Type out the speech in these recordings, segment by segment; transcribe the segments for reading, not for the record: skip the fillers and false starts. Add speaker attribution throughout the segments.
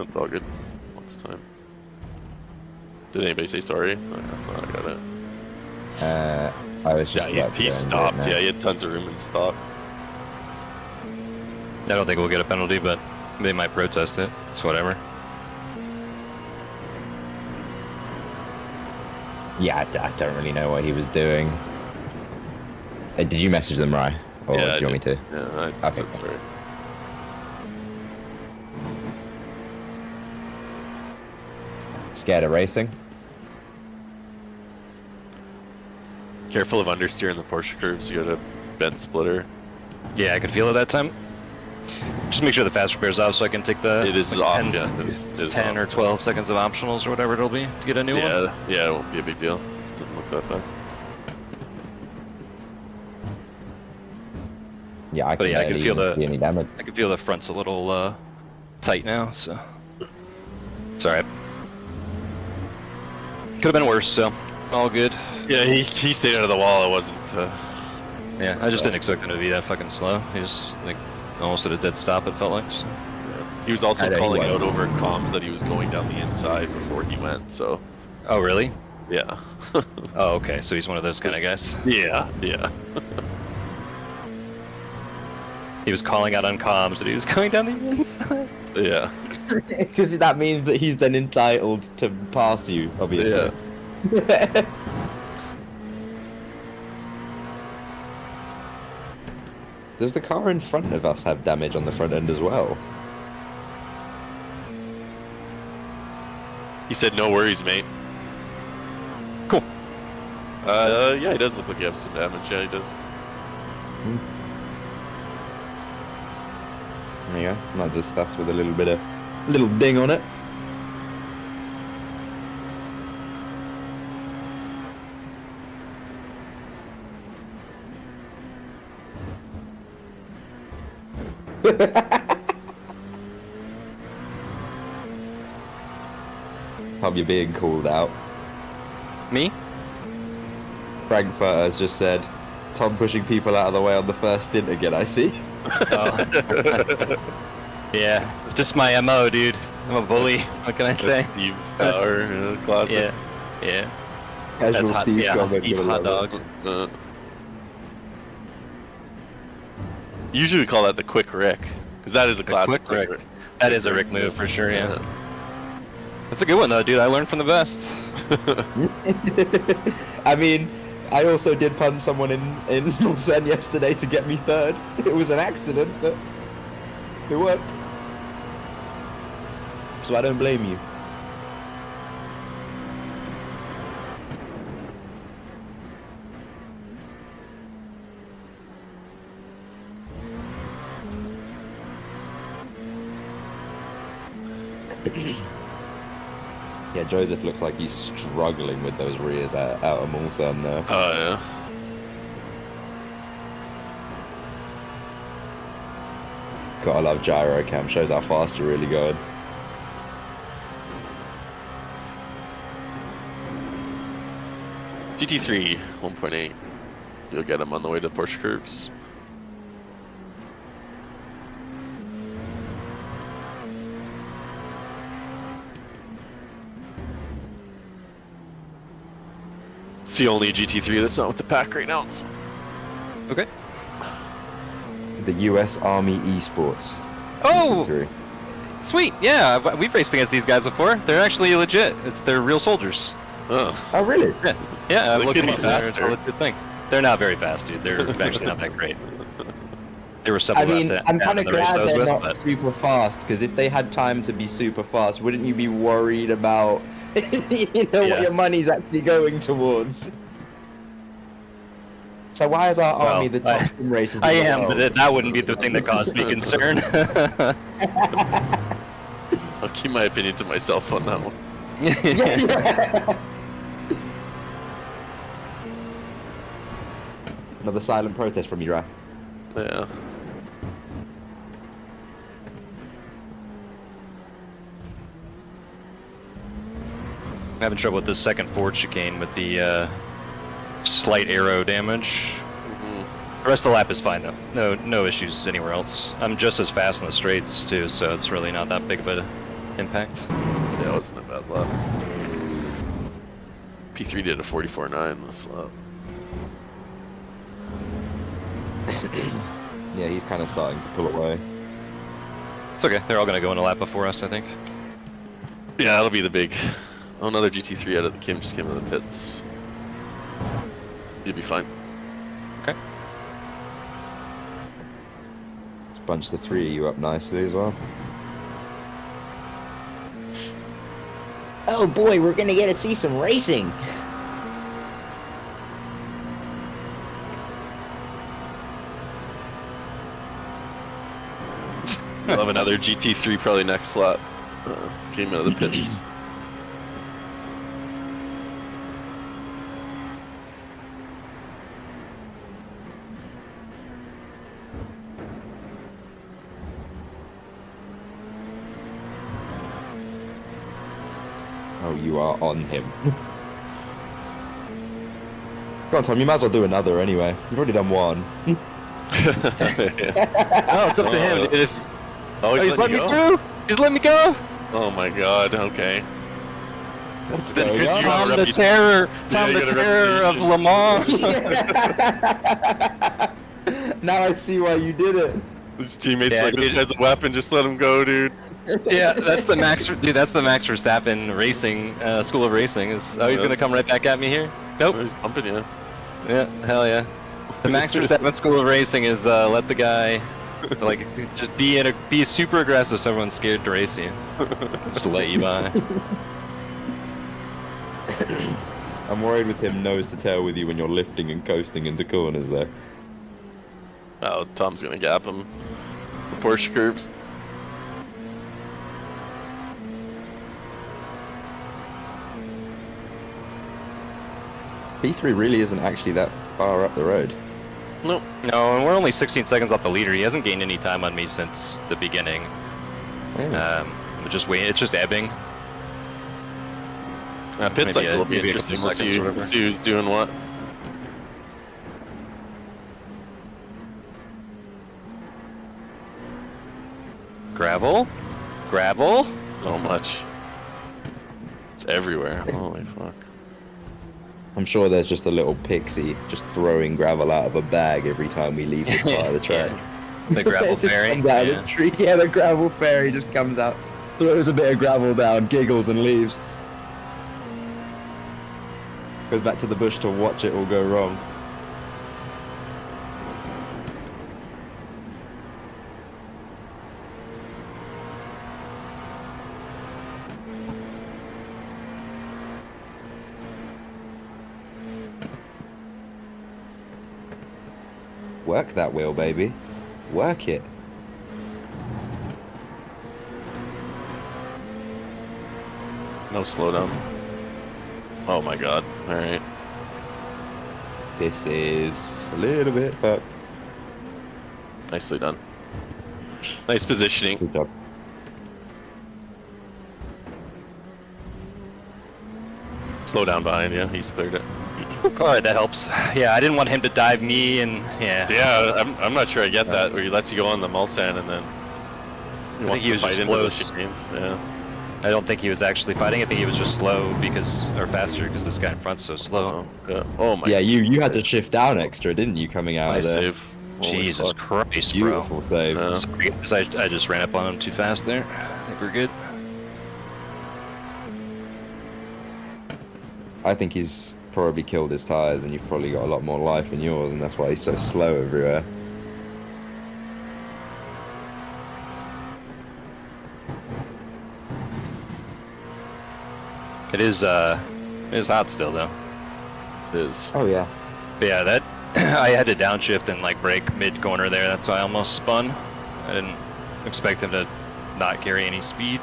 Speaker 1: That's all good. What's the time? Did anybody say story? Oh, I got it.
Speaker 2: I was just
Speaker 1: Yeah,
Speaker 2: about to
Speaker 1: he
Speaker 2: go and do it
Speaker 1: stopped.
Speaker 2: now.
Speaker 1: Yeah, he had tons of room and stopped.
Speaker 3: I don't think we'll get a penalty, but they might protest it. It's whatever.
Speaker 2: Yeah, I don't really know what he was doing. Did you message them, Rye? Or
Speaker 1: Yeah,
Speaker 2: do you want me to?
Speaker 1: Yeah, I
Speaker 2: Okay.
Speaker 1: said sorry.
Speaker 2: Scared of racing?
Speaker 1: Careful of understeer in the Porsche curves. You got a bent splitter.
Speaker 3: Yeah, I could feel it that time. Just make sure the fast repair's off so I can take the
Speaker 1: It is
Speaker 3: like,
Speaker 1: off.
Speaker 3: 10,
Speaker 1: Yeah, it is
Speaker 3: 10
Speaker 1: off.
Speaker 3: or 12 seconds of optionals or whatever it'll be to get a new one.
Speaker 1: Yeah, it won't be a big deal. Doesn't look that bad.
Speaker 2: Yeah, I
Speaker 3: But
Speaker 2: can
Speaker 3: yeah, I can
Speaker 2: barely
Speaker 3: feel
Speaker 2: even
Speaker 3: the-
Speaker 2: see any damage.
Speaker 3: I can feel the front's a little tight now, so it's alright. Could have been worse, so all good.
Speaker 1: Yeah, he stayed out of the wall. It wasn't.
Speaker 3: Yeah, I just didn't expect him to be that fucking slow. He was like almost at a dead stop, it felt like. So.
Speaker 1: Yeah. He was also
Speaker 2: I know he
Speaker 1: calling
Speaker 2: was.
Speaker 1: out over comms that he was going down the inside before he went. So
Speaker 3: Oh, really?
Speaker 1: yeah.
Speaker 3: Oh, okay, so he's one of those kind of guys.
Speaker 1: Yeah.
Speaker 3: He was calling out on comms that he was going down the inside.
Speaker 1: Yeah.
Speaker 2: Because that means that he's then entitled to pass you, obviously.
Speaker 1: Yeah.
Speaker 2: Does the car in front of us have damage on the front end as well?
Speaker 1: He said, "No worries, mate."
Speaker 3: Cool.
Speaker 1: Yeah, he does look like he has some damage. Yeah, he does.
Speaker 2: There you go. Not just us with a little ding on it. Pub, you're being called out.
Speaker 3: Me?
Speaker 2: Frankfurter has just said, Tom pushing people out of the way on the first stint again, I see.
Speaker 3: Oh. Yeah, just my MO, dude. I'm a bully. What can I say?
Speaker 1: Steve Power, classic.
Speaker 3: Yeah.
Speaker 2: Casual
Speaker 3: That's hot.
Speaker 2: Steve
Speaker 3: Yeah,
Speaker 2: comment,
Speaker 3: Steve
Speaker 2: you'll
Speaker 3: hot
Speaker 2: love
Speaker 3: dog.
Speaker 2: it.
Speaker 1: Usually we call that the quick Rick, because that is a classic
Speaker 3: quick Rick. That is a Rick move for sure. Yeah. That's a good one though, dude. I learned from the best.
Speaker 2: I mean, I also did punt someone in Mulsanne yesterday to get me third. It was an accident, but it worked. So I don't blame you. Yeah, Joseph looks like he's struggling with those rears out of Mulsanne there.
Speaker 1: Oh yeah.
Speaker 2: Gotta love gyro cam, shows how fast you're really going.
Speaker 1: GT3 1.8. You'll get him on the way to Porsche curves. It's the only GT3 that's not with the pack right now. So.
Speaker 3: Okay.
Speaker 2: The US Army Esports.
Speaker 3: Oh,
Speaker 2: GT3.
Speaker 3: sweet. Yeah, we've raced against these guys before. They're actually legit. They're real soldiers.
Speaker 1: Oh.
Speaker 2: Oh, really?
Speaker 3: Yeah,
Speaker 1: They
Speaker 3: I've looked
Speaker 1: could
Speaker 3: them
Speaker 1: be
Speaker 3: up. They're
Speaker 1: faster.
Speaker 3: a legit thing. They're not very fast, dude. They're actually not that great. They were
Speaker 2: I mean,
Speaker 3: something
Speaker 2: I'm kind of glad they're
Speaker 3: with,
Speaker 2: not
Speaker 3: but
Speaker 2: super fast, because if they had time to be super fast, wouldn't you be worried about, what
Speaker 1: Yeah.
Speaker 2: your money's actually going towards? So why is our army the top sim racers?
Speaker 3: I
Speaker 2: in the
Speaker 3: am,
Speaker 2: world?
Speaker 3: but that wouldn't be the thing that caused me concern.
Speaker 1: I'll keep my opinion to myself on that one.
Speaker 2: Another silent protest from you, Ra.
Speaker 1: Yeah.
Speaker 3: I'm having trouble with this second forward chicane with the slight aero damage. The rest of the lap is fine though. No issues anywhere else. I'm just as fast in the straights too, so it's really not that big of an impact.
Speaker 1: Yeah, it wasn't a bad lap. P3 did a 44.9 this lap.
Speaker 2: Yeah, he's kind of starting to pull away.
Speaker 3: It's okay. They're all gonna go in a lap before us, I think.
Speaker 1: Yeah, that'll be the big. Oh, another GT3 out of the Kim just came out of the pits. You'll be fine.
Speaker 3: Okay.
Speaker 2: Let's bunch the three of you up nicely as well.
Speaker 4: Oh boy, we're gonna get to see some racing.
Speaker 1: We'll have another GT3 probably next lap. Came out of the pits.
Speaker 2: Oh, you are on him. Go on, Tom, you might as well do another anyway. You've already done one.
Speaker 1: Yeah.
Speaker 3: Oh, it's up to him, dude.
Speaker 1: Oh,
Speaker 3: He's letting me
Speaker 1: go?
Speaker 3: through! He's letting me go!
Speaker 1: Oh my god, okay.
Speaker 2: What's
Speaker 1: Then
Speaker 2: going
Speaker 1: could
Speaker 2: on?
Speaker 1: you-
Speaker 3: Tom
Speaker 1: a
Speaker 3: the
Speaker 1: repu-
Speaker 3: terror!
Speaker 1: Yeah,
Speaker 3: Tom
Speaker 1: you
Speaker 3: the
Speaker 1: got a
Speaker 3: terror of
Speaker 1: reputation.
Speaker 3: Le Mans!
Speaker 2: Now I see why you did it.
Speaker 1: His teammates
Speaker 3: Yeah,
Speaker 1: like, this
Speaker 3: dude.
Speaker 1: guy's a weapon, just let him go, dude.
Speaker 3: Yeah, that's the Max, dude, that's the Max Verstappen racing, School of Racing. He's gonna come right back at me here? Nope.
Speaker 1: Oh, he's bumping you.
Speaker 3: Yeah, hell yeah. The Max Verstappen School of Racing is let the guy, like, just be super aggressive so everyone's scared to race you. Just let you by.
Speaker 2: I'm worried with him nose to tail with you when you're lifting and coasting into corners there.
Speaker 1: Oh, Tom's gonna gap him. The Porsche curves.
Speaker 2: P3 really isn't actually that far up the road.
Speaker 1: Nope.
Speaker 3: No, and we're only 16 seconds off the leader. He hasn't gained any time on me since the beginning.
Speaker 2: Yeah.
Speaker 3: It's just ebbing.
Speaker 1: Pit
Speaker 3: Maybe
Speaker 1: cycle will be
Speaker 3: maybe a
Speaker 1: interesting.
Speaker 3: couple
Speaker 1: We'll
Speaker 3: seconds
Speaker 1: see,
Speaker 3: or whatever.
Speaker 1: see who's doing what.
Speaker 3: Gravel? Gravel?
Speaker 1: So much. It's everywhere. Holy fuck.
Speaker 2: I'm sure there's just a little pixie just throwing gravel out of a bag every time we leave the part of the track.
Speaker 3: The gravel
Speaker 2: It just
Speaker 3: fairy?
Speaker 2: comes out of
Speaker 3: Yeah.
Speaker 2: the tree. Yeah, the gravel fairy just comes out, throws a bit of gravel down, giggles and leaves. Goes back to the bush to watch it all go wrong. Work that wheel, baby. Work it.
Speaker 1: No slowdown. Oh my god. Alright.
Speaker 2: This is a little bit fucked.
Speaker 1: Nicely done. Nice positioning.
Speaker 2: Good job.
Speaker 1: Slow down behind you. He's cleared it.
Speaker 3: Alright, that helps. Yeah, I didn't want him to dive me and yeah.
Speaker 1: Yeah, I'm not sure I get that, where he lets you go on the Mulsanne and then he wants
Speaker 3: he
Speaker 1: to
Speaker 3: was
Speaker 1: fight
Speaker 3: just
Speaker 1: into the
Speaker 3: close.
Speaker 1: chicanes. Yeah.
Speaker 3: I don't think he was actually fighting. I think he was just slow or faster because this guy in front's so slow.
Speaker 1: Oh, yeah. Oh my
Speaker 2: Yeah, you had to shift down extra, didn't you, coming out
Speaker 1: Nice
Speaker 2: of there?
Speaker 1: save. Holy
Speaker 3: Jesus
Speaker 1: fuck.
Speaker 3: Christ, bro.
Speaker 2: Beautiful save.
Speaker 1: Yeah.
Speaker 3: Sorry, guys, I just ran up on him too fast there. I think we're good.
Speaker 2: I think he's probably killed his tires, and you've probably got a lot more life in yours, and that's why he's so slow everywhere.
Speaker 3: It is hot still though.
Speaker 1: It is.
Speaker 2: Oh yeah.
Speaker 3: But yeah, that I had to downshift and like brake mid corner there. That's why I almost spun. I didn't expect him to not carry any speed.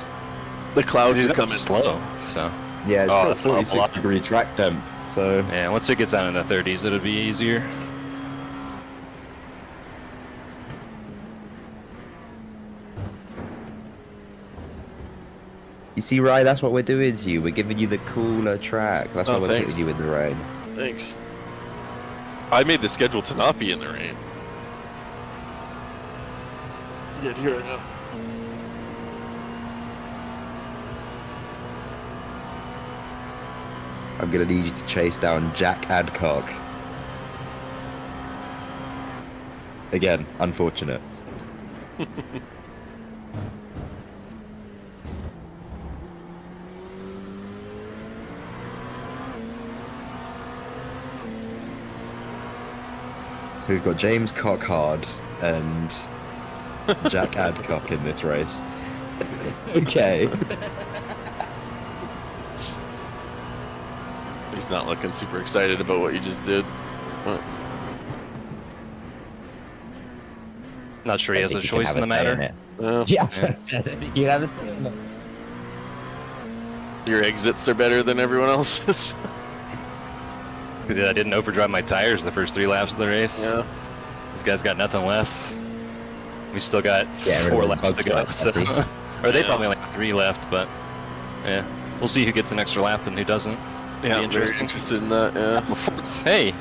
Speaker 1: The clouds
Speaker 3: He's
Speaker 1: are
Speaker 3: not
Speaker 1: coming.
Speaker 3: slow. So
Speaker 2: Yeah, it's
Speaker 3: Oh,
Speaker 2: still
Speaker 3: that's an awful
Speaker 2: 46
Speaker 3: lot.
Speaker 2: degree track temp, so
Speaker 3: yeah, once it gets down in the 30s, it'll be easier.
Speaker 4: You see, Rye, that's what we're doing to you. We're giving you the cooler track. That's why
Speaker 1: Oh,
Speaker 4: we're
Speaker 1: thanks.
Speaker 4: putting you in the rain.
Speaker 1: Thanks. I made the schedule to not be in the rain. Get here right now.
Speaker 2: I'm gonna need you to chase down Jack Adcock. Again, unfortunate. So we've got James Cockhard and Jack Adcock in this race. Okay.
Speaker 1: He's not looking super excited about what you just did. What?
Speaker 3: Not sure he has a choice in the matter.
Speaker 1: Well,
Speaker 2: Yeah, I think you have a say in it.
Speaker 1: your exits are better than everyone else's.
Speaker 3: I didn't overdrive my tires the first 3 laps of the race.
Speaker 1: Yeah.
Speaker 3: This guy's got nothing left. We still got
Speaker 2: Yeah,
Speaker 3: 4
Speaker 2: everyone
Speaker 3: laps
Speaker 2: bugs
Speaker 3: to go.
Speaker 2: like
Speaker 3: So.
Speaker 2: that,
Speaker 3: Or they
Speaker 1: Yeah.
Speaker 3: probably only have 3 left, but yeah. We'll see who gets an extra lap and who doesn't.
Speaker 1: Yeah, I'm very interested in that, yeah.
Speaker 3: Hey,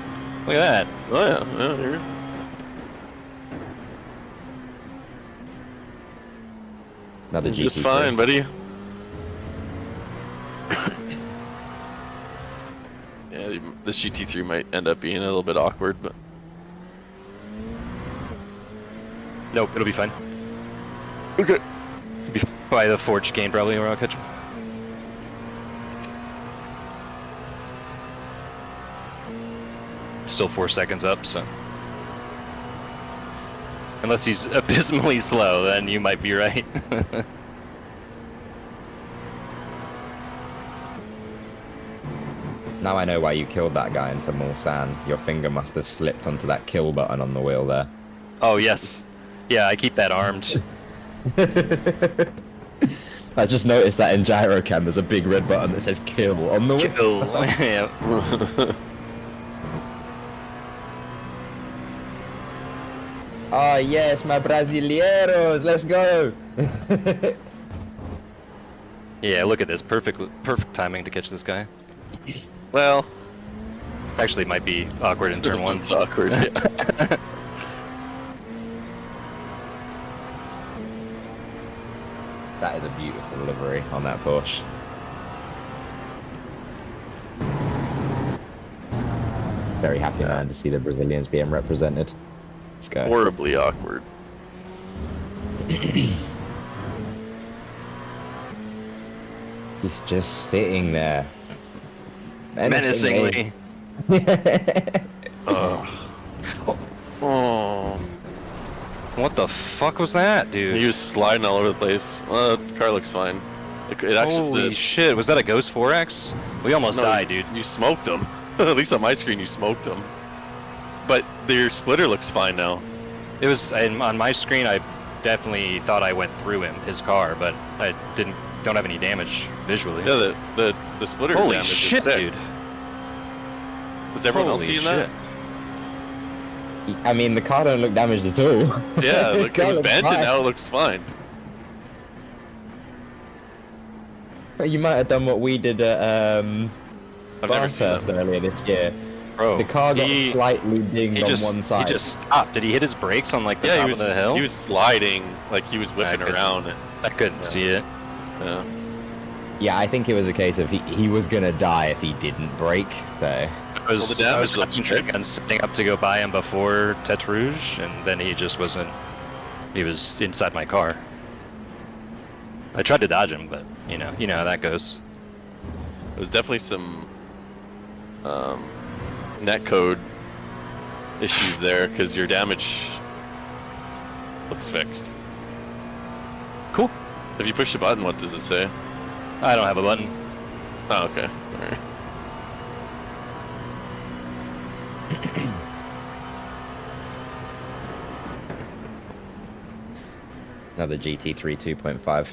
Speaker 3: look at that.
Speaker 1: Oh yeah, yeah, you're...
Speaker 2: Another GT3.
Speaker 1: Just fine, buddy. Yeah, this GT3 might end up being a little bit awkward, but...
Speaker 3: Nope, it'll be fine.
Speaker 1: Okay.
Speaker 3: Be by the Ford chicane probably where I'll catch him. Still 4 seconds up, so. Unless he's abysmally slow, then you might be right.
Speaker 2: Now I know why you killed that guy into Mulsanne. Your finger must have slipped onto that kill button on the wheel there.
Speaker 3: Oh, yes. Yeah, I keep that armed.
Speaker 2: I just noticed that in Gyrocam there's a big red button that says kill on the wheel.
Speaker 3: Kill. Yeah.
Speaker 2: Oh yes, my brasileiros, let's go!
Speaker 3: Yeah, look at this. Perfect timing to catch this guy.
Speaker 1: Well...
Speaker 3: Actually, it might be awkward in turn 1.
Speaker 1: It's awkward, yeah.
Speaker 2: That is a beautiful livery on that Porsche. Very happy man to see the Brazilians being represented. Let's go.
Speaker 1: Horribly awkward.
Speaker 2: He's just sitting there.
Speaker 3: Menacingly.
Speaker 1: Oh. Oh.
Speaker 3: What the fuck was that, dude?
Speaker 1: He was sliding all over the place. The car looks fine. It actually...
Speaker 3: Holy shit, was that a Ghost 4X? We almost died, dude.
Speaker 1: You smoked him. At least on my screen you smoked him. But your splitter looks fine now.
Speaker 3: It was, on my screen, I definitely thought I went through his car, but I don't have any damage visually.
Speaker 1: Yeah, the splitter
Speaker 3: Holy
Speaker 1: damage
Speaker 3: shit,
Speaker 1: is thick.
Speaker 3: dude.
Speaker 1: Was everyone else
Speaker 3: Holy
Speaker 1: seeing that?
Speaker 2: I mean, the car don't look damaged at all.
Speaker 1: Yeah,
Speaker 2: The
Speaker 1: look,
Speaker 2: car
Speaker 1: it was
Speaker 2: looks
Speaker 1: bent and
Speaker 2: fine.
Speaker 1: now it looks fine.
Speaker 2: You might have done what we did at
Speaker 1: I've never seen
Speaker 2: Bathurst
Speaker 1: that.
Speaker 2: earlier this year.
Speaker 3: Bro,
Speaker 2: The car got
Speaker 3: he,
Speaker 2: slightly dinged
Speaker 3: he
Speaker 2: on
Speaker 3: just,
Speaker 2: one side.
Speaker 3: He just stopped. Did he hit his brakes on like the
Speaker 1: Yeah,
Speaker 3: top
Speaker 1: he was
Speaker 3: of the hill?
Speaker 1: he was sliding like he was whipping
Speaker 3: couldn't-
Speaker 1: around. And,
Speaker 3: I couldn't see it.
Speaker 1: yeah.
Speaker 2: Yeah, I think it was a case of he was gonna die if he didn't brake, so...
Speaker 3: I was,
Speaker 1: the damage
Speaker 3: I was
Speaker 1: looks
Speaker 3: concentrating
Speaker 1: fixed.
Speaker 3: on setting up to go by him before Tete Rouge, and then he just wasn't. He was inside my car. I tried to dodge him, but you know how that goes.
Speaker 1: There's definitely some netcode issues there because your damage looks fixed.
Speaker 3: Cool.
Speaker 1: If you push the button, what does it say?
Speaker 3: I don't have a button.
Speaker 1: Oh, okay. Alright.
Speaker 2: Another GT3 2.5.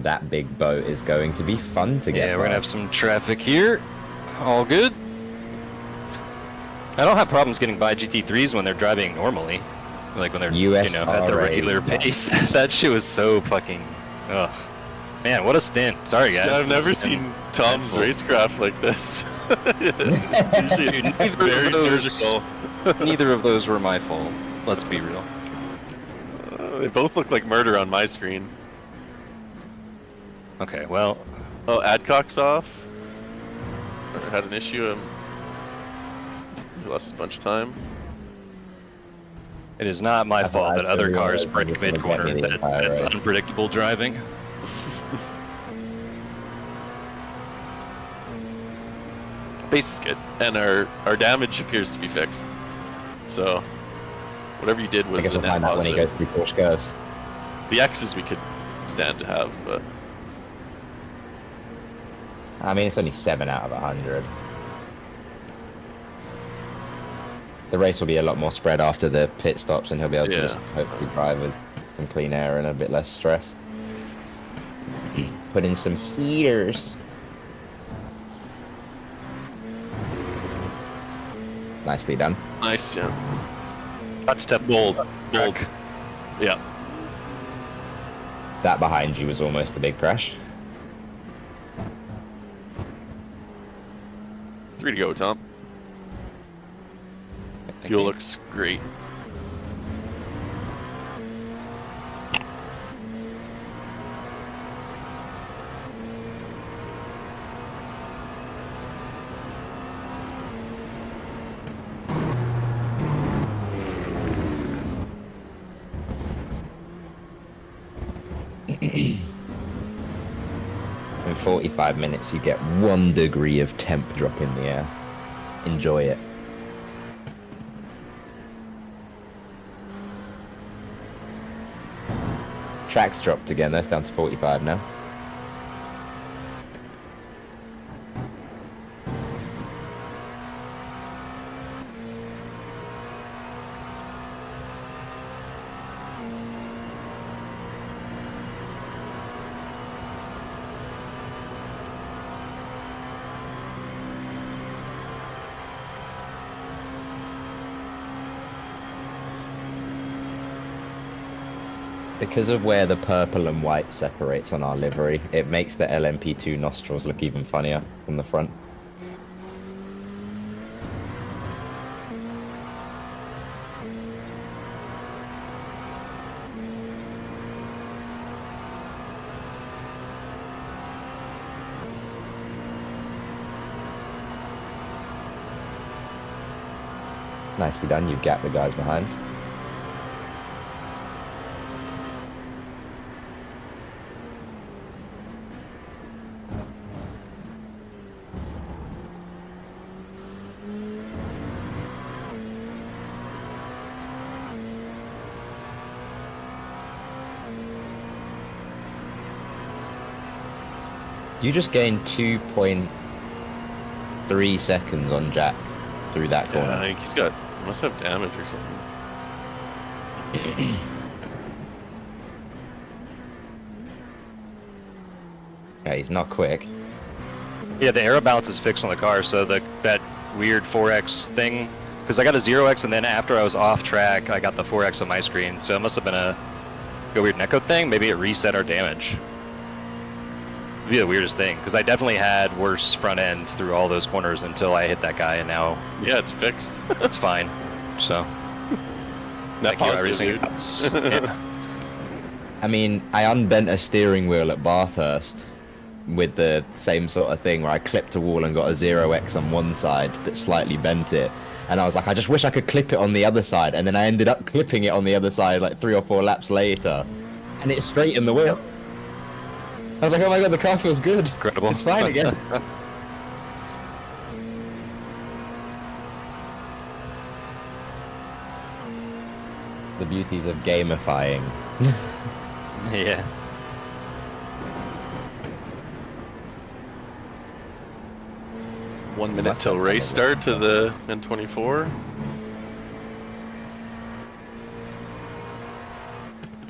Speaker 2: That big boat is going to be fun to get
Speaker 3: Yeah, we're
Speaker 2: by.
Speaker 3: gonna have some traffic here. All good. I don't have problems getting by GT3s when they're driving normally, like when they're
Speaker 2: US
Speaker 3: at the
Speaker 2: RA.
Speaker 3: regular pace. That shit was so fucking. Ugh. Man, what a stint. Sorry guys.
Speaker 1: Yeah, I've never
Speaker 3: This has been
Speaker 1: seen Tom's
Speaker 3: painful.
Speaker 1: racecraft like this. Usually
Speaker 3: Dude,
Speaker 1: it's
Speaker 3: neither
Speaker 1: very
Speaker 3: of those-
Speaker 1: surgical.
Speaker 3: Neither of those were my fault. Let's be real.
Speaker 1: They both look like murder on my screen.
Speaker 3: Okay, well,
Speaker 1: Oh, Adcock's off? had an issue. He lost a bunch of time.
Speaker 3: It is not my
Speaker 2: I thought
Speaker 3: fault
Speaker 2: I
Speaker 3: that other
Speaker 2: realized
Speaker 3: cars
Speaker 2: you
Speaker 3: break
Speaker 2: were gonna
Speaker 3: mid-corner.
Speaker 2: get me the entire
Speaker 3: That's
Speaker 2: race.
Speaker 3: unpredictable driving.
Speaker 1: Base is good, and our damage appears to be fixed. So whatever you did
Speaker 2: I
Speaker 1: was
Speaker 2: guess
Speaker 1: a
Speaker 2: we'll
Speaker 1: net
Speaker 2: find out when he goes
Speaker 1: positive.
Speaker 2: through Porsche curves.
Speaker 1: The X's we could stand to have, but
Speaker 2: I mean, it's only 7 out of 100. The race will be a lot more spread after the pit stops, and he'll be able to
Speaker 1: Yeah.
Speaker 2: just hopefully drive with some clean air and a bit less stress. Put in some heaters. Nicely done.
Speaker 1: nice, yeah.
Speaker 3: That step
Speaker 1: Bold, bold.
Speaker 3: back.
Speaker 1: Yeah.
Speaker 2: That behind you was almost a big crash.
Speaker 1: 3 to go, Tom.
Speaker 3: Thank
Speaker 1: Fuel
Speaker 3: you.
Speaker 1: looks great.
Speaker 2: In 45 minutes, you get 1 degree of temp drop in the air. Enjoy it. Track's dropped again. That's down to 45 now. Because of where the purple and white separates on our livery, it makes the LMP2 nostrils look even funnier from the front. Nicely done, you gap the guys behind. You just gained 2.3 seconds on Jack through that
Speaker 1: Yeah,
Speaker 2: corner.
Speaker 1: I think he must have damage or something.
Speaker 2: Yeah, he's not quick.
Speaker 3: Yeah, the aero balance is fixed on the car, so that weird 4x thing, because I got a 0x and then after I was off track, I got the 4x on my screen, so it must have been a weird netcode thing. Maybe it reset our damage. It'd be the weirdest thing, because I definitely had worse front end through all those corners until I hit that guy, and now
Speaker 1: Yeah, it's fixed.
Speaker 3: it's fine. So,
Speaker 1: Net
Speaker 3: thank you,
Speaker 1: positive,
Speaker 3: iRacing
Speaker 1: dude.
Speaker 3: Gods. Yeah.
Speaker 2: I mean, I unbent a steering wheel at Bathurst with the same sort of thing where I clipped a wall and got a 0x on one side that slightly bent it. And I was like, I just wish I could clip it on the other side. And then I ended up clipping it on the other side like 3 or 4 laps later. And it straightened the wheel. I was like, oh my god, the car feels good.
Speaker 3: Incredible.
Speaker 2: It's fine again. The beauties of gamifying.
Speaker 3: Yeah.
Speaker 1: One minute
Speaker 2: Must
Speaker 1: till
Speaker 2: have
Speaker 1: race
Speaker 2: done it.
Speaker 1: start to the N24.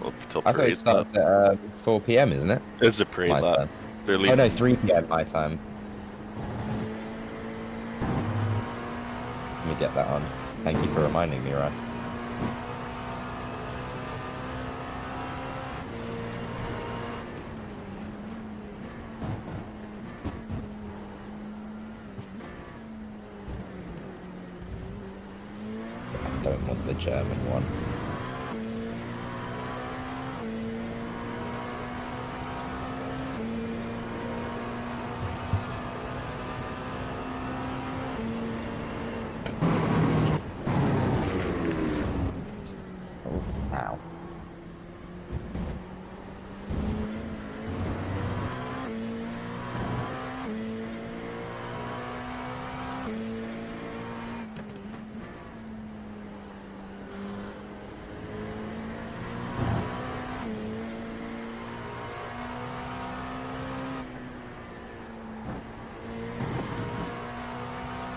Speaker 1: Well, till
Speaker 2: I thought it
Speaker 1: parade stuff.
Speaker 2: starts at 4 p.m., isn't it?
Speaker 1: It's a parade
Speaker 2: My
Speaker 1: lap.
Speaker 2: time.
Speaker 1: They're
Speaker 2: Oh
Speaker 1: leaving.
Speaker 2: no, 3 p.m. my time. Let me get that on. Thank you for reminding me, Ryan. I don't want the German one.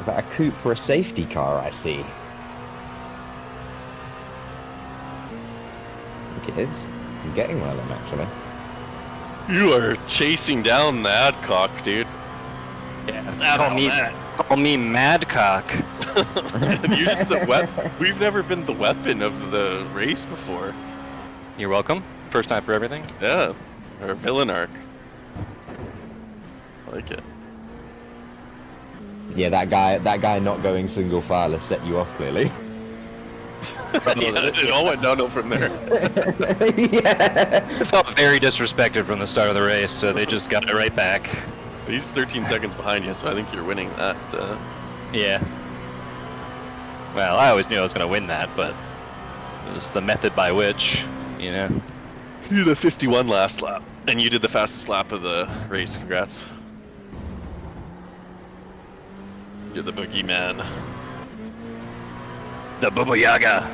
Speaker 2: that a Cupra safety car I see? I think it is. I'm getting one of them actually.
Speaker 1: You are chasing down the Adcock, dude.
Speaker 3: Yeah, call me Madcock.
Speaker 1: And you're just the We've never been the weapon of the race before.
Speaker 3: You're welcome. First time for everything.
Speaker 1: Yeah, or villain arc. I like it.
Speaker 2: Yeah, that guy not going single file has set you off clearly.
Speaker 1: Yeah, it all went downhill from there.
Speaker 2: Yeah.
Speaker 3: I felt very disrespected from the start of the race, so they just got it right back.
Speaker 1: He's 13 seconds behind you, so I think you're winning that.
Speaker 3: Yeah. Well, I always knew I was going to win that, but it was the method by which, you know.
Speaker 1: You did a 51 last lap, and you did the fastest lap of the race. Congrats. You're the boogeyman.
Speaker 3: The Baba Yaga,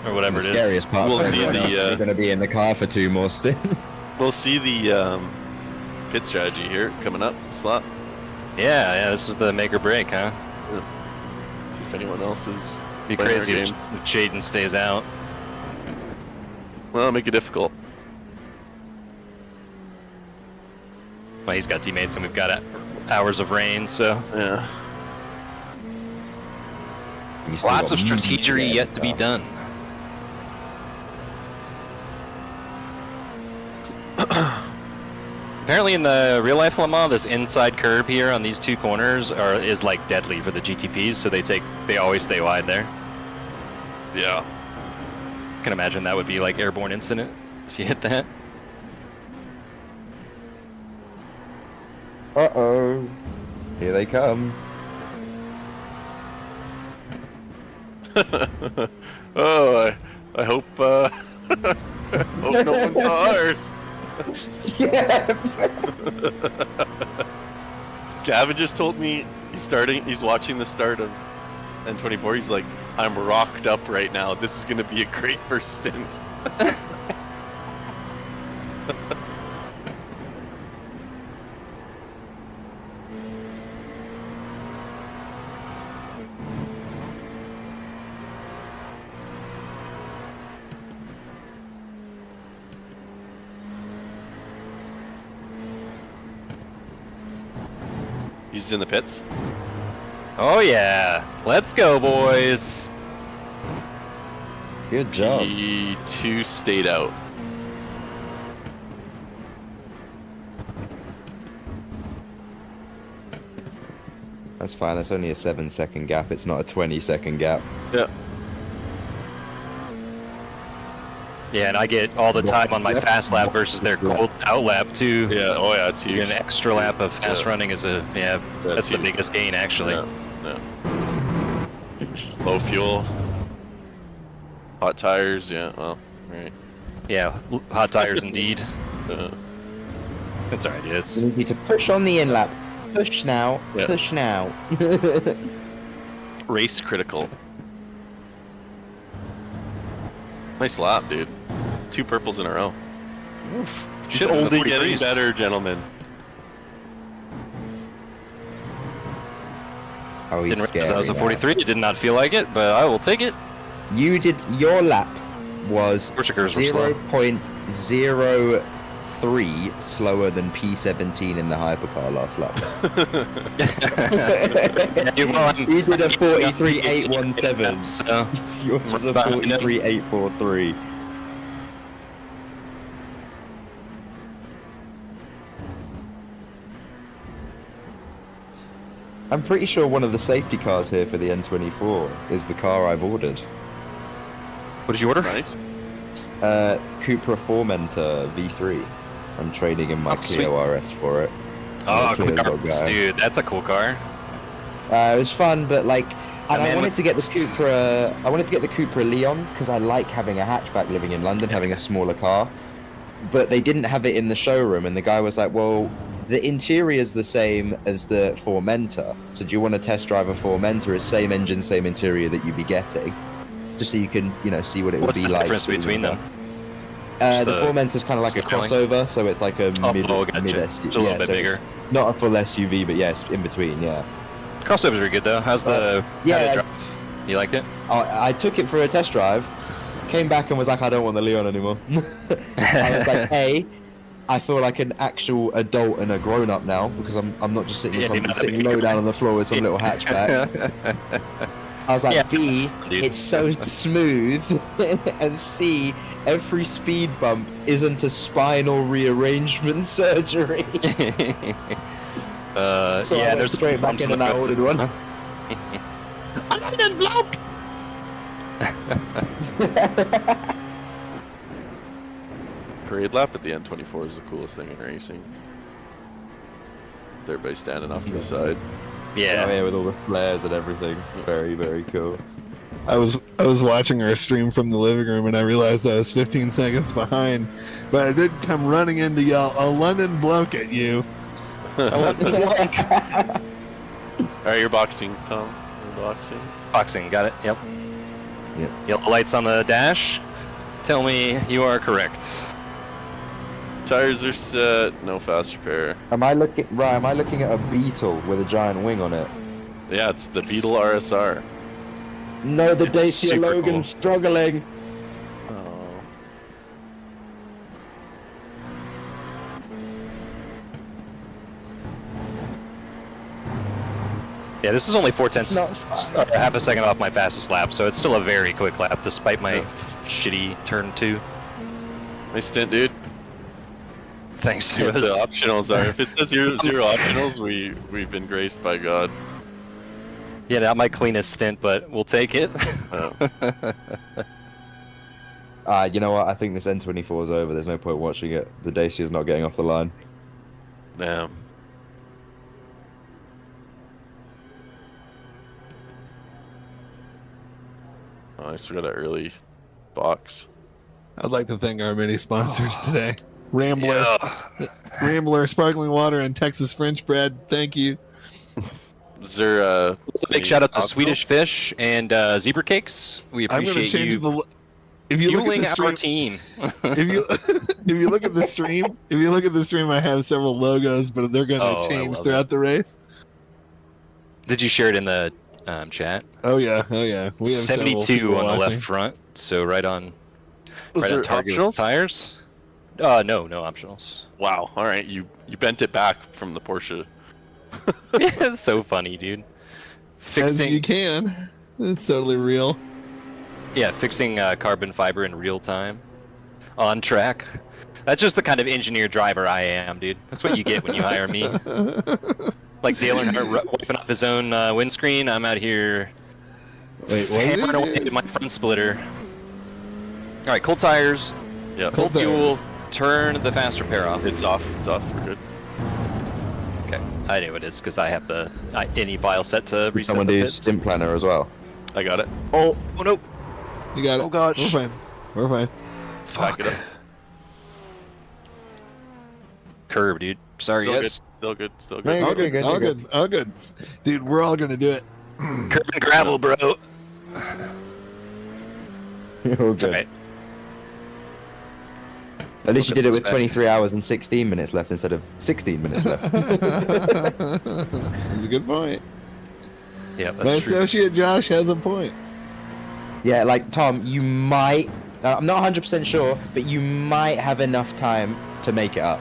Speaker 3: or whatever
Speaker 2: The
Speaker 3: it is.
Speaker 2: scariest part.
Speaker 1: We'll
Speaker 2: for
Speaker 1: see
Speaker 2: everyone else,
Speaker 1: the,
Speaker 2: you're going to be in the car for 2 more stints.
Speaker 1: We'll see the pit strategy here coming up. Slot.
Speaker 3: Yeah, this is the make or break, huh?
Speaker 1: See if anyone else is
Speaker 3: Be
Speaker 1: playing
Speaker 3: crazy
Speaker 1: our
Speaker 3: if
Speaker 1: game.
Speaker 3: Jaden stays out.
Speaker 1: Well, make it difficult.
Speaker 3: Well, he's got teammates and we've got hours of rain, so
Speaker 1: Yeah.
Speaker 2: You still
Speaker 3: lots
Speaker 2: got
Speaker 3: of
Speaker 2: me
Speaker 3: strategery
Speaker 2: there,
Speaker 3: yet to be
Speaker 2: so.
Speaker 3: done. Apparently in the real life Le Mans, this inside curb here on these 2 corners is like deadly for the GTPs, so they always stay wide there.
Speaker 1: Yeah.
Speaker 3: I can imagine that would be like airborne incident if you hit that.
Speaker 2: Uh-oh. Here they come.
Speaker 1: Oh, I hope hope no one saw ours.
Speaker 2: Yeah.
Speaker 1: Gavin just told me he's watching the start of N24. He's like, I'm rocked up right now. This is gonna be a great first stint. He's in the pits.
Speaker 3: Oh yeah, let's go, boys.
Speaker 2: Good job.
Speaker 1: P2 stayed out.
Speaker 2: That's fine. That's only a 7-second gap. It's not a 20-second gap.
Speaker 1: Yeah.
Speaker 3: Yeah, and I get all the time on my fast lap versus their cold out lap too.
Speaker 1: Yeah. Oh yeah, it's huge.
Speaker 3: An extra lap of fast
Speaker 1: Yeah.
Speaker 3: running is that's the
Speaker 1: huge.
Speaker 3: biggest gain actually.
Speaker 1: Yeah. Low fuel. Hot tires. Yeah. Well. Right.
Speaker 3: Yeah, hot tires indeed.
Speaker 1: Uh,
Speaker 3: It's alright, dude. It's
Speaker 2: We need you to push on the in lap. Push now.
Speaker 1: Yeah.
Speaker 2: Push now.
Speaker 1: race critical. Nice lap, dude. 2 purples in a row.
Speaker 3: oof.
Speaker 1: It's
Speaker 3: Shit,
Speaker 1: only
Speaker 3: the
Speaker 1: getting
Speaker 3: 43s.
Speaker 1: better, gentlemen.
Speaker 2: Oh, he's
Speaker 3: Didn't realize
Speaker 2: scary
Speaker 3: I was a
Speaker 2: now.
Speaker 3: 43. It did not feel like it, but I will take it.
Speaker 2: You did. Your lap was
Speaker 3: Portuguese were slow.
Speaker 2: 0.03 slower than P17 in the hypercar last lap. He did a 43.817.
Speaker 3: So,
Speaker 2: Yours was a
Speaker 3: Right behind him.
Speaker 2: 43.843. I'm pretty sure one of the safety cars here for the N24 is the car I've ordered.
Speaker 3: what did you order?
Speaker 1: Nice.
Speaker 2: Cupra Formentor V3. I'm trading in my
Speaker 3: Oh, sweet.
Speaker 2: Clio RS for it.
Speaker 3: Oh,
Speaker 2: Clio's got
Speaker 3: cars,
Speaker 2: going.
Speaker 3: dude, that's a cool car.
Speaker 2: It was fun, but like, and I
Speaker 3: man
Speaker 2: wanted
Speaker 3: with
Speaker 2: to get the
Speaker 3: boost.
Speaker 2: Cupra. I wanted to get the Cupra Leon because I like having a hatchback living in London, having a smaller car. But they didn't have it in the showroom, and the guy was like, "Well, the interior's the same as the Formentor. So do you want to test drive a Formentor? It's same engine, same interior that you'd be getting, just so you can, see what it
Speaker 3: What's
Speaker 2: would
Speaker 3: the
Speaker 2: be like."
Speaker 3: difference between them?
Speaker 2: The
Speaker 3: Just the
Speaker 2: Formentor's kind of like a
Speaker 3: styling?
Speaker 2: crossover, so it's like a
Speaker 3: Oh,
Speaker 2: mid
Speaker 3: gotcha.
Speaker 2: SUV.
Speaker 3: It's a little bit
Speaker 2: so
Speaker 3: bigger.
Speaker 2: Not a full SUV, but yeah, it's in between. Yeah.
Speaker 3: Crossovers are good though. How's the
Speaker 2: yeah,
Speaker 3: how'd it drive? You liked it?
Speaker 2: I took it for a test drive, came back and was like, I don't want the Leon anymore. I was like, I feel like an actual adult and a grown up now because I'm not just sitting,
Speaker 3: Yeah, you're not a
Speaker 2: sitting
Speaker 3: baby.
Speaker 2: low down on the floor with some little hatchback. I was like,
Speaker 3: Yeah,
Speaker 2: B,
Speaker 3: that's fun, dude.
Speaker 2: it's so smooth, and C, every speed bump isn't a spinal rearrangement surgery. So I
Speaker 3: yeah,
Speaker 2: went
Speaker 3: there's
Speaker 2: straight back
Speaker 3: bumps
Speaker 2: in
Speaker 3: the
Speaker 2: and I
Speaker 3: road.
Speaker 2: ordered one.
Speaker 4: I'm not even bloke.
Speaker 1: Parade lap at the N24 is the coolest thing in racing. Everybody standing off to the side.
Speaker 3: Yeah.
Speaker 2: Oh, yeah, with all the flares and everything. Very, very cool.
Speaker 5: I was watching our stream from the living room and I realized I was 15 seconds behind, but I did come running in to yell a London bloke at you.
Speaker 1: Alright, you're boxing, Tom. You're boxing.
Speaker 3: Boxing, got it. Yep.
Speaker 2: Yep.
Speaker 3: Yellow lights on the dash. Tell me you are correct.
Speaker 1: Tires are set, no fast repair.
Speaker 2: Am I looking at a Beetle with a giant wing on it?
Speaker 1: Yeah, it's the Beetle RSR.
Speaker 2: No, the
Speaker 3: It's
Speaker 2: Dacia
Speaker 3: super
Speaker 2: Logan's
Speaker 3: cool.
Speaker 2: struggling.
Speaker 1: Oh.
Speaker 3: Yeah, this is only 4/10,
Speaker 2: not fast.
Speaker 3: half a second off my fastest lap, so it's still a very quick lap despite my shitty turn 2.
Speaker 1: Nice stint, dude.
Speaker 3: Thanks.
Speaker 1: See what the optionals are. If it says zero optionals, we've been graced by God.
Speaker 3: Yeah, not my cleanest stint, but we'll take it.
Speaker 1: Oh.
Speaker 2: You know what? I think this N24 is over. There's no point watching it. The Dacia's not getting off the line.
Speaker 1: Damn. Oh, I still got an early box.
Speaker 5: I'd like to thank our many sponsors today. Rambler,
Speaker 3: Yeah.
Speaker 5: Rambler, Sparkling Water, and Texas French Bread. Thank you.
Speaker 1: Is there
Speaker 3: A big shout out to
Speaker 1: optional?
Speaker 3: Swedish Fish and Zebra Cakes. We
Speaker 5: I'm going to
Speaker 3: appreciate
Speaker 5: change
Speaker 3: you
Speaker 5: the. If you look at
Speaker 3: fueling
Speaker 5: the
Speaker 3: our
Speaker 5: stream,
Speaker 3: team.
Speaker 5: if you look at the stream, I have several logos, but they're going
Speaker 3: Oh,
Speaker 5: to
Speaker 3: I
Speaker 5: change
Speaker 3: love
Speaker 5: throughout the race.
Speaker 3: Did you share it in the chat?
Speaker 5: Oh yeah. We have several
Speaker 3: 72
Speaker 5: people
Speaker 3: on the
Speaker 5: watching.
Speaker 3: left front, so right on
Speaker 1: Was
Speaker 3: right
Speaker 1: there
Speaker 3: on target
Speaker 1: optionals?
Speaker 3: with tires. No optionals.
Speaker 1: Wow. All right, you bent it back from the Porsche.
Speaker 3: Yeah, it's so funny, dude.
Speaker 5: As you
Speaker 3: Fixing,
Speaker 5: can. It's totally real.
Speaker 3: yeah, fixing carbon fiber in real time, on track. That's just the kind of engineer driver I am, dude. That's what you get when you hire me. Like Dale Earnhardt wiping off his own windscreen. I'm out here
Speaker 5: Wait, what?
Speaker 3: hammering away with my front splitter. All right, cold tires,
Speaker 1: Yeah.
Speaker 3: cold
Speaker 5: Cold
Speaker 3: fuel.
Speaker 5: tires.
Speaker 3: Turn the fast repair off.
Speaker 1: It's off. It's off. We're good.
Speaker 3: Okay, I knew it is because I have the any file set to reset
Speaker 2: Someone
Speaker 3: the
Speaker 2: do
Speaker 3: bits.
Speaker 2: Stim Planner as well.
Speaker 1: I got it.
Speaker 3: Oh no!
Speaker 5: You got it.
Speaker 3: Oh gosh.
Speaker 5: We're fine. We're fine.
Speaker 1: Back it up.
Speaker 3: Curb, dude. Sorry,
Speaker 1: Still
Speaker 3: guys.
Speaker 1: good. Still good. Still
Speaker 2: No,
Speaker 1: good.
Speaker 2: you're
Speaker 5: All
Speaker 2: good,
Speaker 5: good.
Speaker 2: you're
Speaker 5: All
Speaker 2: good.
Speaker 5: good. All good. Dude, we're all gonna do it.
Speaker 3: Curb and gravel, bro.
Speaker 2: You're all
Speaker 3: It's
Speaker 2: good.
Speaker 3: alright.
Speaker 2: At least you
Speaker 3: Look
Speaker 2: did
Speaker 3: at
Speaker 2: it with
Speaker 3: this
Speaker 2: 23 hours and 16 minutes left instead of 16 minutes left.
Speaker 5: That's a good point.
Speaker 3: Yeah,
Speaker 5: My
Speaker 3: that's true.
Speaker 5: associate Josh has a point.
Speaker 2: Yeah, like Tom, you might. I'm not 100% sure, but you might have enough time to make it up.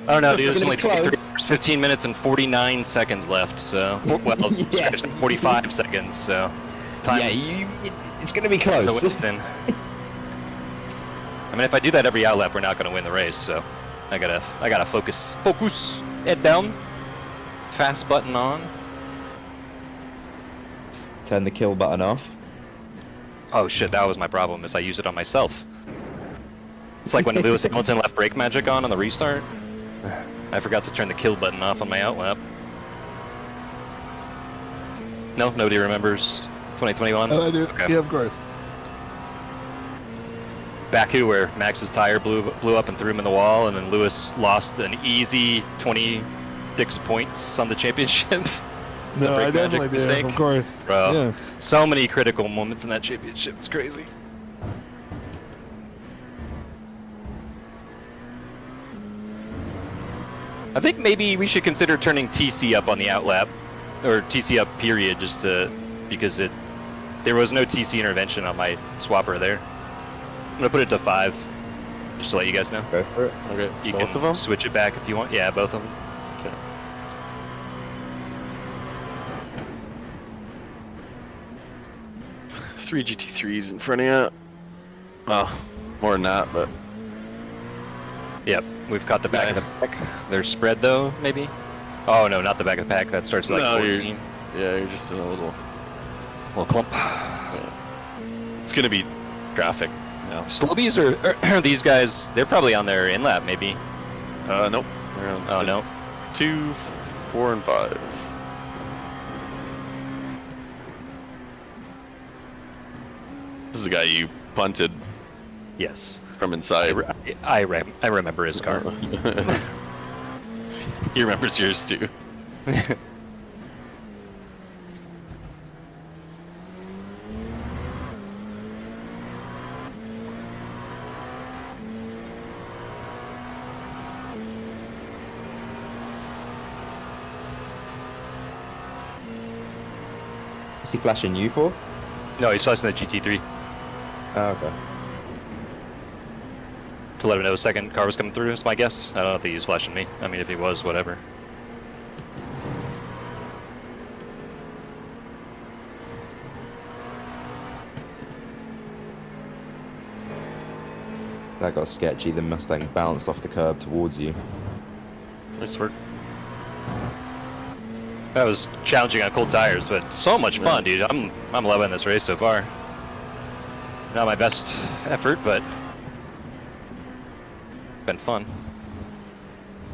Speaker 3: I don't know, dude.
Speaker 2: It's
Speaker 3: There's only
Speaker 2: gonna be
Speaker 3: 23
Speaker 2: close.
Speaker 3: hours, 15 minutes and 49 seconds left, so well,
Speaker 2: Yeah.
Speaker 3: 45 seconds. So time
Speaker 2: Yeah, it's gonna be
Speaker 3: is
Speaker 2: close.
Speaker 3: a Winston. I mean, if I do that every outlap, we're not gonna win the race. So I gotta focus. Focus. Head down. Fast button on.
Speaker 2: Turn the kill button off.
Speaker 3: Oh shit, that was my problem. Is I use it on myself. It's like when Lewis Hamilton left brake magic on the restart. I forgot to turn the kill button off on my outlap. No, nobody remembers 2021.
Speaker 5: Oh, I do.
Speaker 3: Okay.
Speaker 5: Yeah, of course.
Speaker 3: Baku, where Max's tire blew up and threw him in the wall, and then Lewis lost an easy 26 points on the championship.
Speaker 5: No,
Speaker 3: brake
Speaker 5: I definitely
Speaker 3: magic
Speaker 5: do.
Speaker 3: mistake?
Speaker 5: Of course.
Speaker 3: Bro.
Speaker 5: Yeah.
Speaker 3: So many critical moments in that championship. It's crazy. I think maybe we should consider turning TC up on the outlap. or TC up period, just to because there was no TC intervention on my swapper there. I'm gonna put it to 5, just to let you guys know.
Speaker 2: Go for it.
Speaker 1: Okay,
Speaker 3: You
Speaker 1: both
Speaker 3: can
Speaker 1: of them.
Speaker 3: switch it back if you want. Yeah, both of them.
Speaker 1: Okay. Three GT3s in front of you. Oh, more than that, but
Speaker 3: Yep, we've caught the back of the pack. They're spread though, maybe. Oh no, not the back of the pack. That starts at like
Speaker 1: No,
Speaker 3: 14.
Speaker 1: yeah, you're just in a little.
Speaker 3: Little clump.
Speaker 1: It's gonna be traffic now.
Speaker 3: Slowbies are these guys? They're probably on their in lap, maybe.
Speaker 1: Nope. They're on
Speaker 3: Oh no.
Speaker 1: 2, 4, and 5. This is the guy you punted
Speaker 3: Yes.
Speaker 1: from inside.
Speaker 3: I remember his car.
Speaker 1: He remembers yours too.
Speaker 2: Is he flashing you for?
Speaker 3: No, he's flashing the GT3
Speaker 2: Oh, okay.
Speaker 3: to let him know a second car was coming through. Is my guess. I don't think he was flashing me. I mean, if he was, whatever.
Speaker 2: That got sketchy. The Mustang bounced off the curb towards you.
Speaker 1: Nice work.
Speaker 3: That was challenging on cold tires, but so much fun, dude. I'm loving this race so far. Not my best effort, but been fun.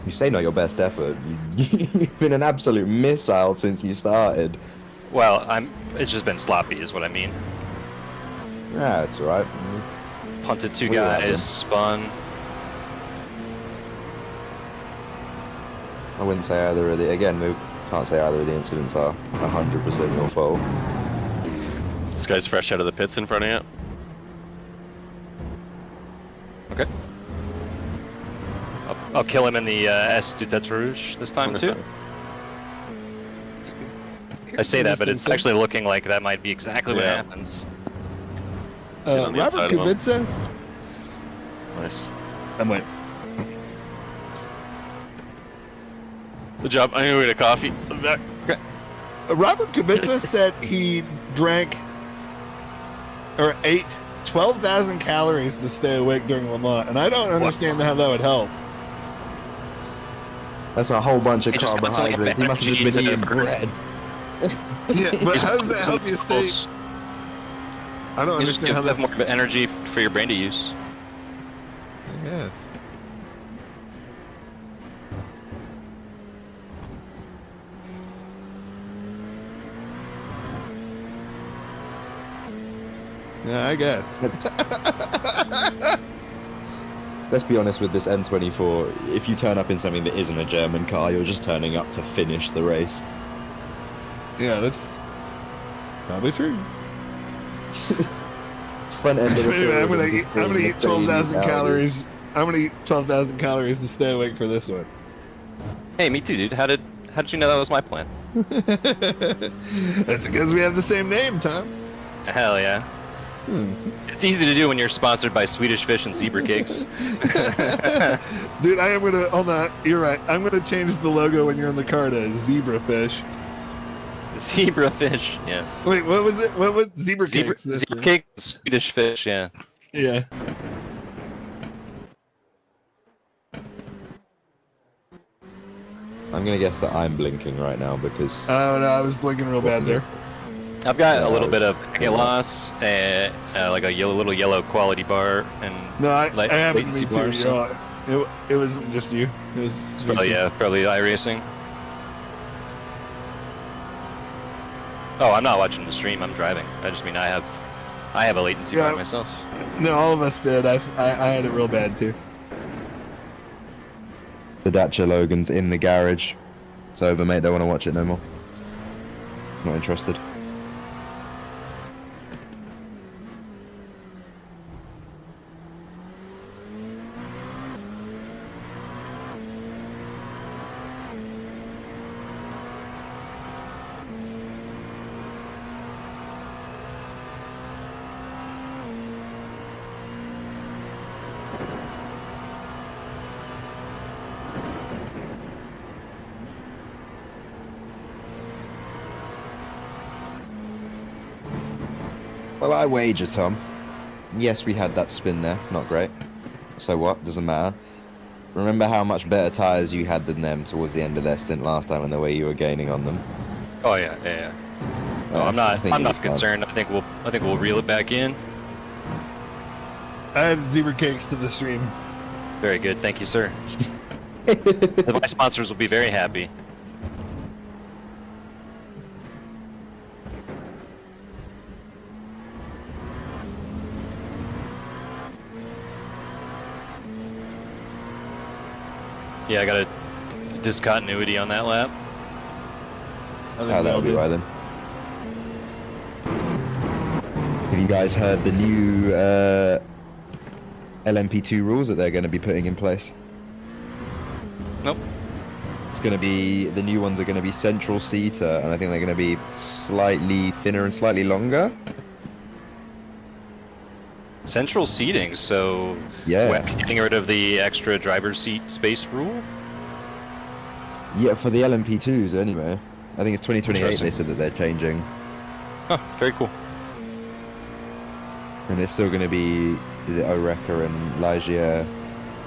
Speaker 2: You say not your best effort. You've been an absolute missile since you started.
Speaker 3: Well, it's just been sloppy, is what I mean.
Speaker 2: Yeah, it's alright.
Speaker 3: Punted 2
Speaker 2: We love them.
Speaker 3: guys, spun.
Speaker 2: I wouldn't say either of the. Again, we can't say either of the incidents are 100% your fault.
Speaker 1: This guy's fresh out of the pits in front of you.
Speaker 3: Okay. I'll kill him in the S du Tête Rouge this time too. I say that, but it's actually looking like that might be exactly what
Speaker 1: Yeah.
Speaker 3: happens.
Speaker 1: on the
Speaker 5: Robert
Speaker 1: inside of him.
Speaker 5: Kubica.
Speaker 1: Nice.
Speaker 5: I'm waiting.
Speaker 1: Good job. I'm gonna get a coffee. I'm back.
Speaker 5: Robert Kubica said he drank or ate 12,000 calories to stay awake during Le Mans, and I don't understand how that would help.
Speaker 2: That's a whole bunch of
Speaker 3: He just got some, like,
Speaker 2: carbohydrates. He must have just
Speaker 3: cheese
Speaker 2: been
Speaker 3: and
Speaker 2: eating bread.
Speaker 5: Yeah, but
Speaker 3: Just
Speaker 5: how does that
Speaker 3: put
Speaker 5: help you
Speaker 3: some
Speaker 5: stay?
Speaker 3: vegetables.
Speaker 5: I don't
Speaker 3: You just
Speaker 5: understand how
Speaker 3: have
Speaker 5: that.
Speaker 3: more energy for your brain to use.
Speaker 5: Yes. Yeah, I guess.
Speaker 2: Let's be honest with this M24. If you turn up in something that isn't a German car, you're just turning up to finish the race.
Speaker 5: Yeah, that's probably true.
Speaker 2: Front end of the
Speaker 5: Anyway, I'm
Speaker 2: field
Speaker 5: gonna
Speaker 2: is
Speaker 5: eat. I'm gonna eat
Speaker 2: just
Speaker 5: 12,000
Speaker 2: Audi.
Speaker 5: calories. I'm gonna eat 12,000 calories to stay awake for this one.
Speaker 3: Hey, me too, dude. How did you know that was my plan?
Speaker 5: That's because we have the same name, Tom.
Speaker 3: Hell yeah. It's easy to do when you're sponsored by Swedish Fish and Zebra Cakes.
Speaker 5: Dude, I am gonna. Hold on. You're right. I'm gonna change the logo when you're in the car to zebra fish.
Speaker 3: Zebra Fish, yes.
Speaker 5: Wait, what was it? What was zebra
Speaker 3: Zebra,
Speaker 5: cakes? That's
Speaker 3: zebra
Speaker 5: it.
Speaker 3: cake, Swedish Fish, yeah.
Speaker 5: Yeah.
Speaker 2: I'm gonna guess that I'm blinking right now because
Speaker 5: Oh no, I was blinking real bad there.
Speaker 3: I've got
Speaker 2: Yeah,
Speaker 3: a little
Speaker 2: I
Speaker 3: bit
Speaker 2: was-
Speaker 3: of packet loss, like a little yellow quality bar, and
Speaker 5: No, I
Speaker 3: Light-
Speaker 5: happened to
Speaker 3: latency
Speaker 5: me too.
Speaker 3: bars,
Speaker 5: You're all- it wasn't just you. It was. me
Speaker 3: oh
Speaker 5: too.
Speaker 3: yeah, probably iRacing. Oh, I'm not watching the stream. I'm driving. I just mean I have a latency
Speaker 5: Yeah.
Speaker 3: bar myself.
Speaker 5: No, all of us did. I had it real bad too.
Speaker 2: the Dacia Logan's in the garage. It's over, mate. Don't want to watch it no more. Not interested. Well, I wager, Tom. Yes, we had that spin there. Not great. So what? Doesn't matter. Remember how much better tires you had than them towards the end of their stint last time, and the way you were gaining on them.
Speaker 3: Oh yeah, yeah, yeah. No, I'm
Speaker 2: I
Speaker 3: not.
Speaker 2: think
Speaker 3: I'm
Speaker 2: you'll
Speaker 3: not
Speaker 2: be fine.
Speaker 3: concerned. I think we'll reel it back in.
Speaker 5: Add zebra cakes to the stream.
Speaker 3: Very good. Thank you, sir. My sponsors will be very happy. Yeah, I got a discontinuity on that lap.
Speaker 5: I think
Speaker 2: Oh,
Speaker 5: we all
Speaker 2: that'll be
Speaker 5: did.
Speaker 2: why then. Have you guys heard the new LMP2 rules that they're going to be putting in place?
Speaker 3: Nope.
Speaker 2: It's going to be, the new ones are going to be central seater, and I think they're going to be slightly thinner and slightly longer.
Speaker 3: Central seating, so
Speaker 2: Yeah.
Speaker 3: what, getting rid of the extra driver's seat space rule?
Speaker 2: Yeah, for the LMP2s anyway. I think it's 2028 they
Speaker 3: Interesting.
Speaker 2: said that they're changing.
Speaker 3: Huh, very cool.
Speaker 2: And it's still going to be, is it Oreca and Ligier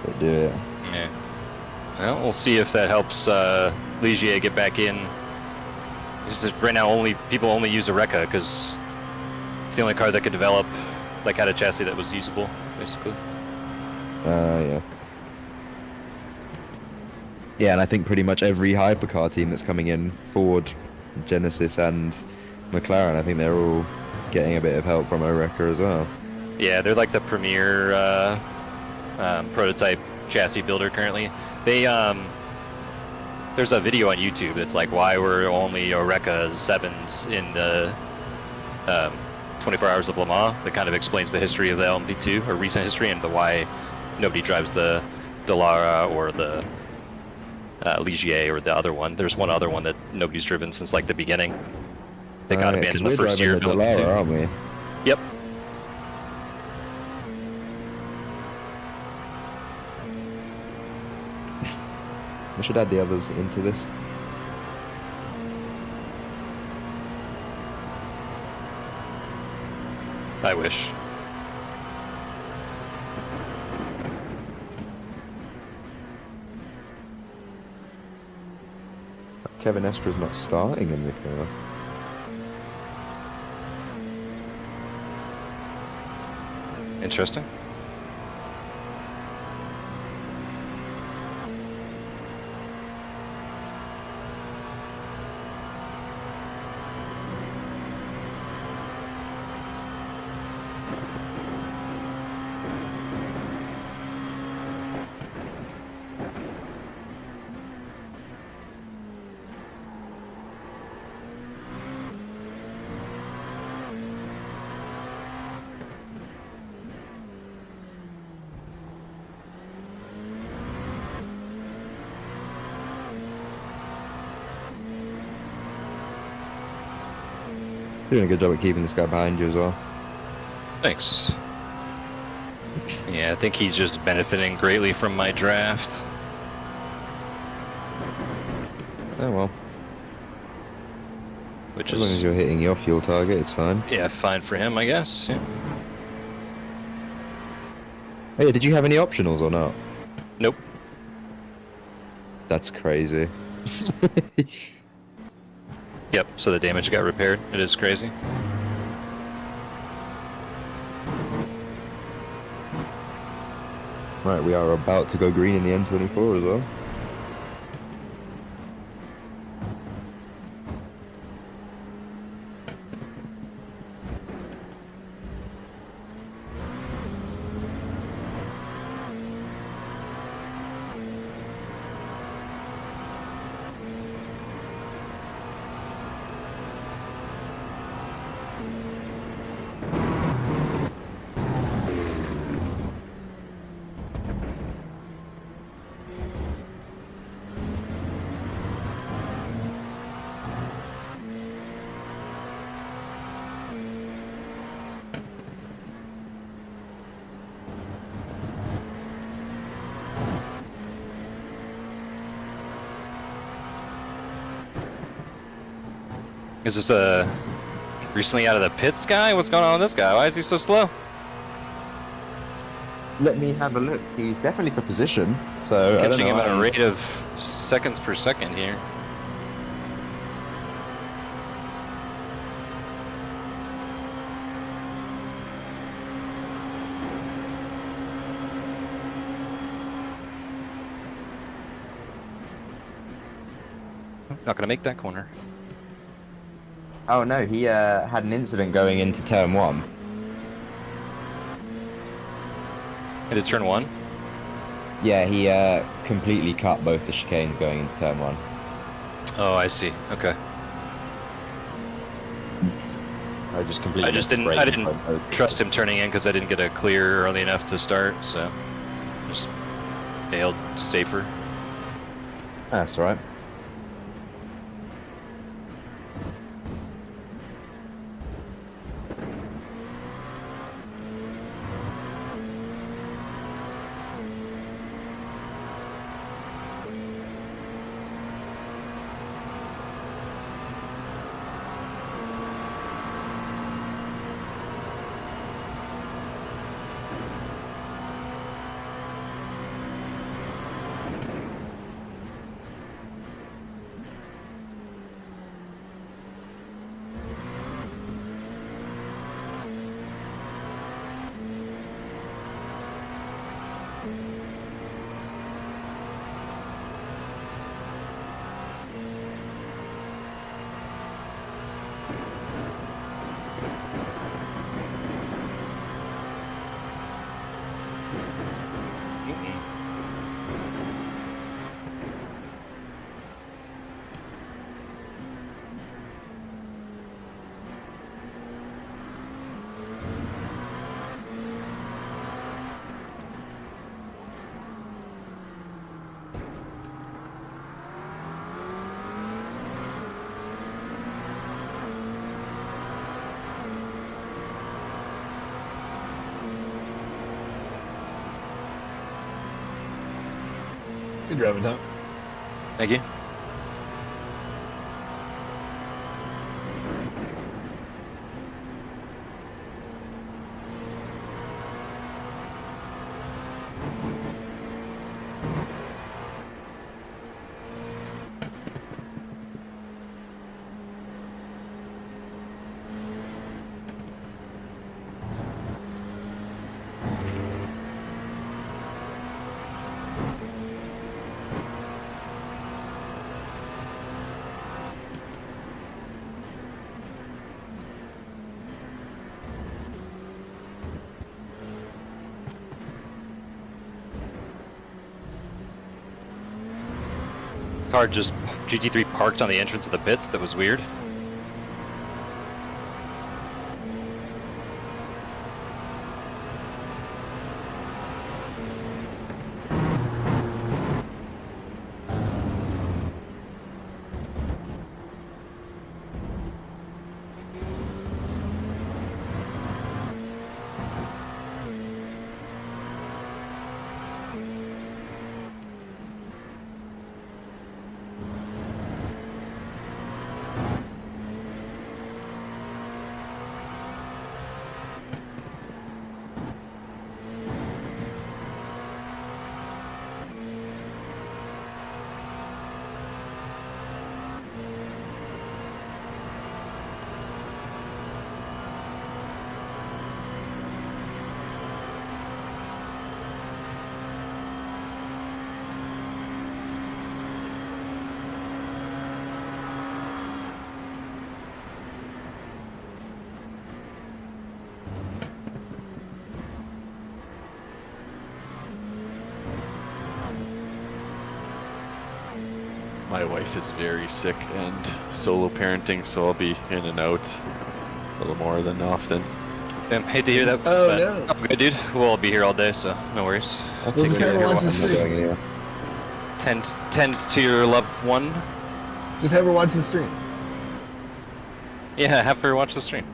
Speaker 2: that do it?
Speaker 3: Yeah. Well, we'll see if that helps Ligier get back in. Because right now, people only use a Rekka because it's the only car that could develop, like, had a chassis that was usable, basically.
Speaker 2: Yeah. Yeah, and I think pretty much every hypercar team that's coming in, Ford, Genesis, and McLaren, I think they're all getting a bit of help from Oreca as well.
Speaker 3: Yeah, they're like the premier prototype chassis builder currently. They there's a video on YouTube that's like why were only Oreca 7s in the 24 Hours of Le Mans. That kind of explains the history of the LMP2 or recent history and the why nobody drives the Dallara or the Ligier or the other one. There's one other one that nobody's driven since like the beginning. They got
Speaker 2: Yeah, 'cause
Speaker 3: abandoned the
Speaker 2: we're
Speaker 3: first year
Speaker 2: driving
Speaker 3: of
Speaker 2: the
Speaker 3: LMP2.
Speaker 2: Dallara, aren't we?
Speaker 3: Yep.
Speaker 2: I should add the others into this.
Speaker 3: I wish.
Speaker 2: Kevin Estra's not starting in the car.
Speaker 3: Interesting.
Speaker 2: Doing a good job at keeping this guy behind you as well.
Speaker 3: Thanks. Yeah, I think he's just benefiting greatly from my draft.
Speaker 2: Oh well.
Speaker 3: Which
Speaker 2: As long as
Speaker 3: is,
Speaker 2: you're hitting your fuel target, it's fine.
Speaker 3: yeah, fine for him, I guess. Yeah.
Speaker 2: Hey, did you have any optionals or not?
Speaker 3: Nope.
Speaker 2: That's crazy.
Speaker 3: Yep, so the damage got repaired. It is crazy.
Speaker 2: Right, we are about to go green in the N24 as well.
Speaker 3: Is this a Recently out of the pits guy? What's going on with this guy? Why is he so slow?
Speaker 2: Let me have a look. He's definitely for position, so I don't
Speaker 3: Catching
Speaker 2: know.
Speaker 3: him at a
Speaker 2: how
Speaker 3: rate
Speaker 2: he's-
Speaker 3: of seconds per second here. Not gonna make that corner.
Speaker 2: Oh no, he had an incident going into turn 1.
Speaker 3: Into turn 1.
Speaker 2: Yeah, he completely cut both the chicanes going into turn 1.
Speaker 3: Oh, I see. Okay.
Speaker 2: I just completely.
Speaker 3: I just didn't. I didn't trust him turning in because I didn't get a clear early enough to start. So just bailed safer.
Speaker 2: That's all right.
Speaker 5: Good driving, Tom.
Speaker 3: Thank you. Car just GT3 parked on the entrance of the pits. That was weird.
Speaker 1: My wife is very sick and solo parenting, so I'll be in and out a little more than often.
Speaker 3: Damn, hate to hear that.
Speaker 5: Oh,
Speaker 3: but
Speaker 5: no.
Speaker 3: I'm good, dude. We'll all be here all day, so no worries.
Speaker 5: We'll just have her watch the
Speaker 2: I'm not
Speaker 5: stream.
Speaker 2: going anywhere.
Speaker 3: Tend to your loved one.
Speaker 5: Just have her watch the stream.
Speaker 3: Yeah, have her watch the stream.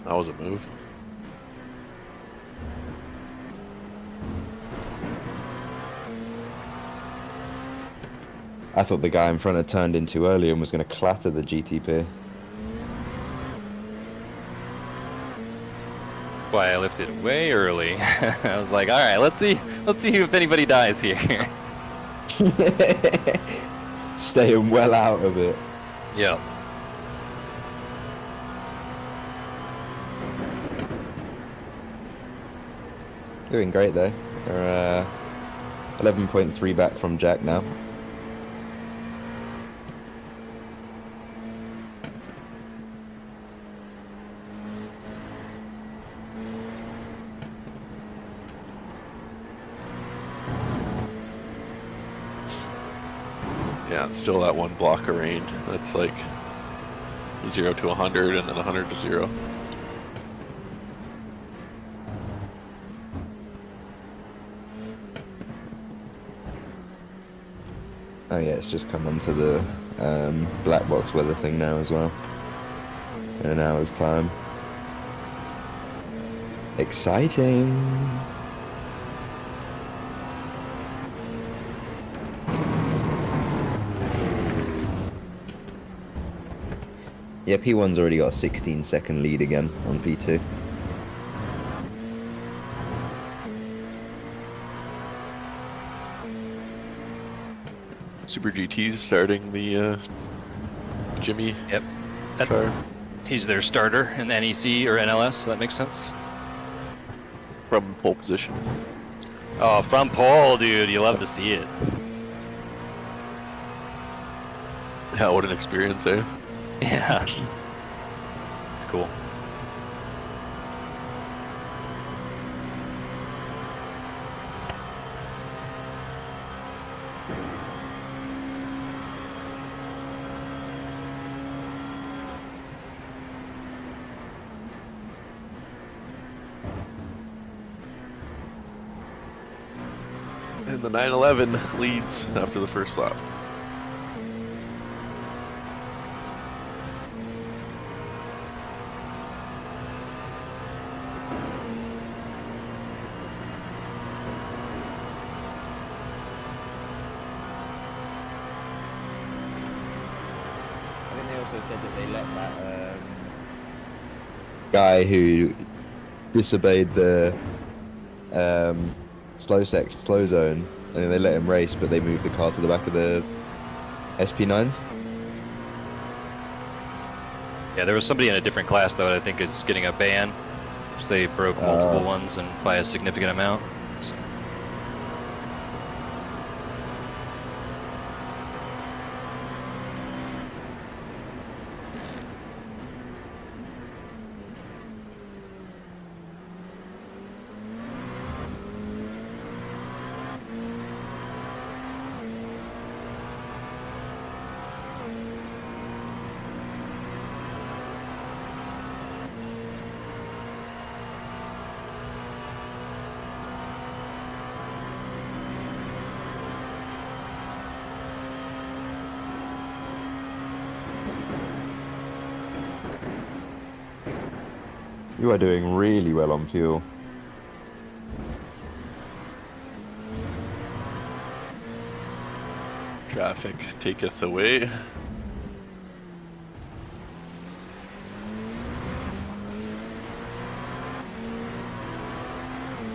Speaker 1: That was a move.
Speaker 2: I thought the guy in front had turned in too early and was going to clatter the GTP.
Speaker 3: That's why I lifted way early. I was like, all right, let's see if anybody dies here.
Speaker 2: Staying well out of it.
Speaker 3: Yep.
Speaker 2: Doing great though. We're 11.3 back from Jack now.
Speaker 1: Yeah, it's still that one block of rain. That's like 0 to 100 and then 100 to 0.
Speaker 2: Oh yeah, it's just come onto the black box weather thing now as well. In an hour's time. Exciting! Yeah, P1's already got a 16-second lead again on P2.
Speaker 1: Super GT's starting the Jimmy
Speaker 3: Yep.
Speaker 1: car
Speaker 3: He's their starter in NEC or NLS, so that makes sense.
Speaker 1: from pole position.
Speaker 3: Oh, from pole, dude, you love to see it.
Speaker 1: Yeah, what an experience, eh?
Speaker 3: Yeah. It's cool.
Speaker 1: And the 911 leads after the first lap.
Speaker 2: I think they also said that they let that guy who disobeyed the slow zone, and they let him race, but they moved the car to the back of the SP9s.
Speaker 3: Yeah, there was somebody in a different class though that I think is getting a ban. So they broke multiple ones and by a significant amount. So.
Speaker 2: You are doing really well on fuel.
Speaker 1: Traffic taketh away.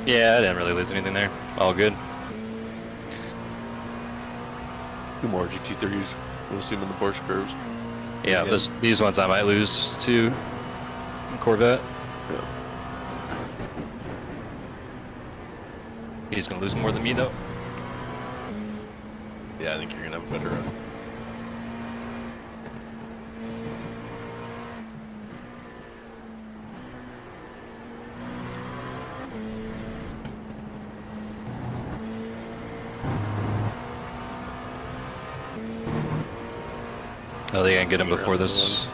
Speaker 3: Yeah, I didn't really lose anything there. All good.
Speaker 1: 2 more GT3s, we'll assume in the Porsche curves.
Speaker 3: Yeah,
Speaker 1: Yeah.
Speaker 3: these ones I might lose to Corvette.
Speaker 1: Yeah.
Speaker 3: He's gonna lose more than me though.
Speaker 1: Yeah, I think you're gonna have a better run.
Speaker 3: Oh, they can get him
Speaker 1: You're
Speaker 3: before
Speaker 1: on the
Speaker 3: this.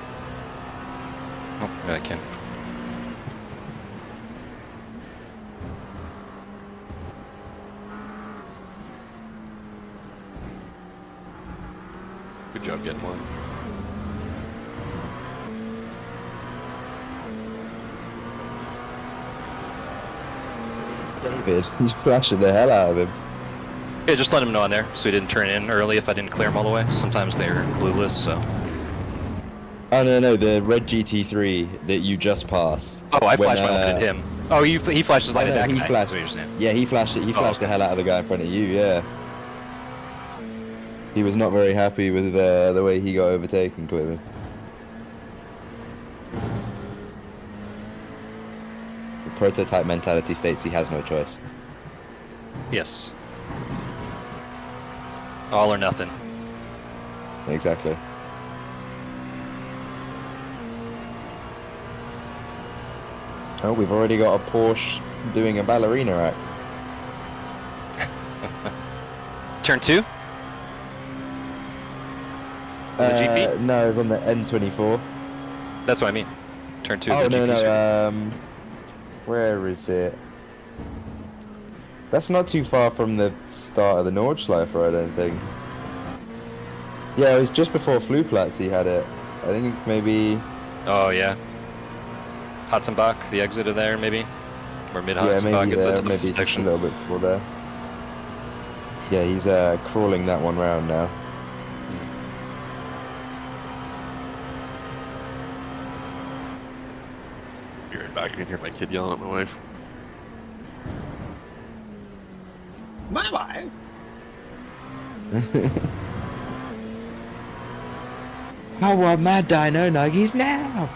Speaker 3: Oh, yeah, I can.
Speaker 1: Good job getting one.
Speaker 2: David, he's flashing the hell out of him.
Speaker 3: Yeah, just let him know on there, so he didn't turn in early if I didn't clear him all the way. Sometimes they're clueless, so.
Speaker 2: Oh no, the red GT3 that you just passed.
Speaker 3: Oh, I
Speaker 2: When,
Speaker 3: flashed my light at him. Oh, he flashed his light
Speaker 2: no,
Speaker 3: at that
Speaker 2: he
Speaker 3: guy.
Speaker 2: flashed-
Speaker 3: That's what you're saying.
Speaker 2: Yeah, he flashed it. He flashed the hell out of the guy in front of you. Yeah. He was not very happy with the way he got overtaken, clearly. The prototype mentality states he has no choice.
Speaker 3: Yes. All or nothing.
Speaker 2: Exactly. Oh, we've already got a Porsche doing a ballerina act.
Speaker 3: Turn 2? The GP?
Speaker 2: No, it's on the N24.
Speaker 3: That's what I mean. Turn 2.
Speaker 2: Oh,
Speaker 3: the
Speaker 2: no,
Speaker 3: GP 's
Speaker 2: no, where is it? That's not too far from the start of the Nordschleife, I don't think. Yeah, it was just before Flugplatz he had it. I think maybe...
Speaker 3: Oh, yeah. Hatzenbach, the exit of there, maybe? Or mid
Speaker 2: Yeah,
Speaker 3: Hatzenbach,
Speaker 2: maybe
Speaker 3: it's
Speaker 2: there,
Speaker 3: a tough
Speaker 2: maybe just a
Speaker 3: section.
Speaker 2: little bit before there. Yeah, he's crawling that one round now.
Speaker 1: Be right back. I can hear my kid yelling at my wife.
Speaker 5: My wife.
Speaker 2: How are my dino nuggies now?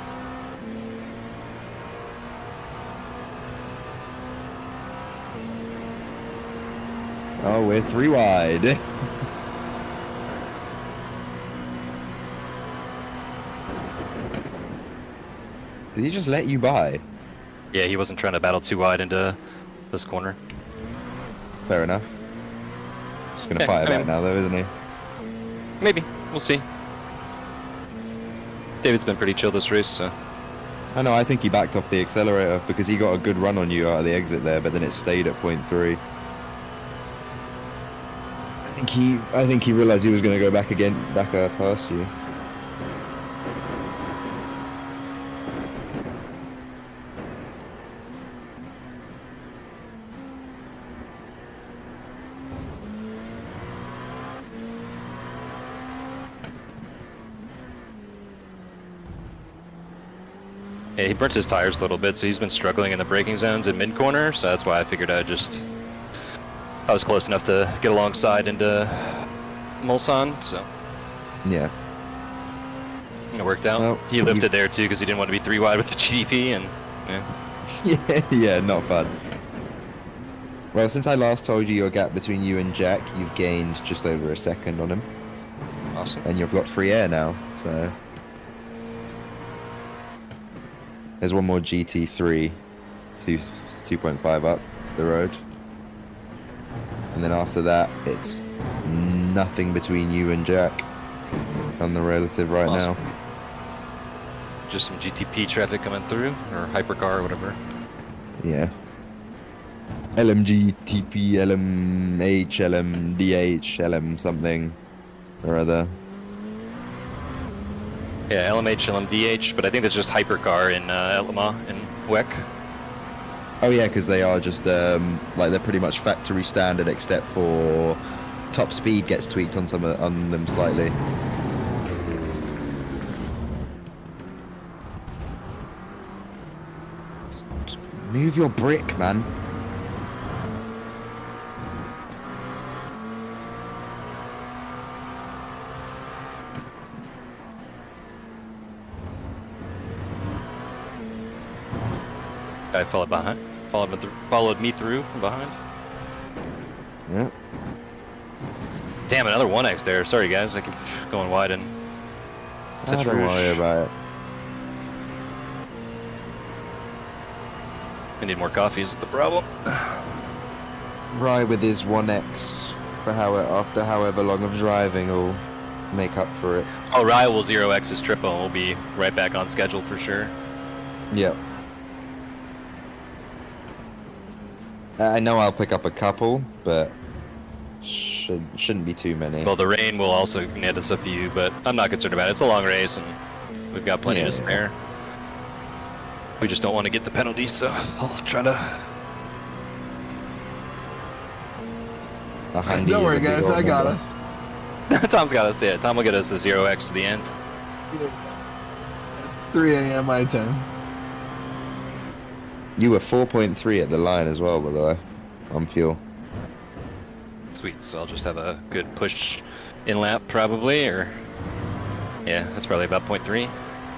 Speaker 2: Oh, we're 3 wide. Did he just let you by?
Speaker 3: Yeah, he wasn't trying to battle too wide into this corner.
Speaker 2: Fair enough. Just gonna
Speaker 3: Yeah,
Speaker 2: fire
Speaker 3: I
Speaker 2: back
Speaker 3: mean-
Speaker 2: now though, isn't he?
Speaker 3: Maybe. We'll see. David's been pretty chill this race, so.
Speaker 2: I know, I think he backed off the accelerator because he got a good run on you out of the exit there, but then it stayed at 0.3. I think he realized he was gonna go back past you.
Speaker 3: Yeah, he burnt his tires a little bit, so he's been struggling in the braking zones in mid-corner, so that's why I figured I was close enough to get alongside into Mulsanne, so
Speaker 2: Yeah.
Speaker 3: it worked out.
Speaker 2: Well,
Speaker 3: He lifted there too because he didn't want to be 3 wide with the GDP, and yeah.
Speaker 2: Yeah, not fun. Well, since I last told you your gap between you and Jack, you've gained just over a second on him,
Speaker 3: Awesome.
Speaker 2: and you've got free air now, so... There's one more GT3, 2.5 up the road. And then after that, it's nothing between you and Jack on the relative right
Speaker 3: Awesome.
Speaker 2: now.
Speaker 3: Just some GTP traffic coming through, or hypercar or whatever.
Speaker 2: Yeah. LMG, TP, LMH, LMDH, LM something or other.
Speaker 3: Yeah, LMH, LMDH, but I think that's just hypercar in Elma and WEC.
Speaker 2: Oh yeah, because they are just like they're pretty much factory standard, except for top speed gets tweaked on on them slightly. Just move your brick, man.
Speaker 3: Guy followed me through from behind.
Speaker 2: Yeah.
Speaker 3: Damn, another 1X there. Sorry guys, I keep going wide and
Speaker 2: Don't worry about it.
Speaker 3: I need more coffee, is the problem.
Speaker 2: Rye with his 1X for after however long of driving will make up for it.
Speaker 3: Oh, Rye will 0x his triple and we'll be right back on schedule for sure.
Speaker 2: Yep. I know I'll pick up a couple, but shouldn't be too many.
Speaker 3: Well, the rain will also net us a few, but I'm not concerned about it. It's a long race and we've got plenty
Speaker 2: Yeah.
Speaker 3: to spare. We just don't want to get the penalty, so I'll try to.
Speaker 2: A handy
Speaker 5: Don't
Speaker 2: is
Speaker 5: worry,
Speaker 2: a big
Speaker 5: guys.
Speaker 2: old
Speaker 5: I got
Speaker 2: number.
Speaker 5: us.
Speaker 3: Tom's got us. Yeah, Tom will get us a 0x to the end.
Speaker 5: 3 a.m. I-10.
Speaker 2: You were 4.3 at the line as well, by the way, on fuel.
Speaker 3: Sweet. So I'll just have a good push in lap probably, or yeah, that's probably about 0.3,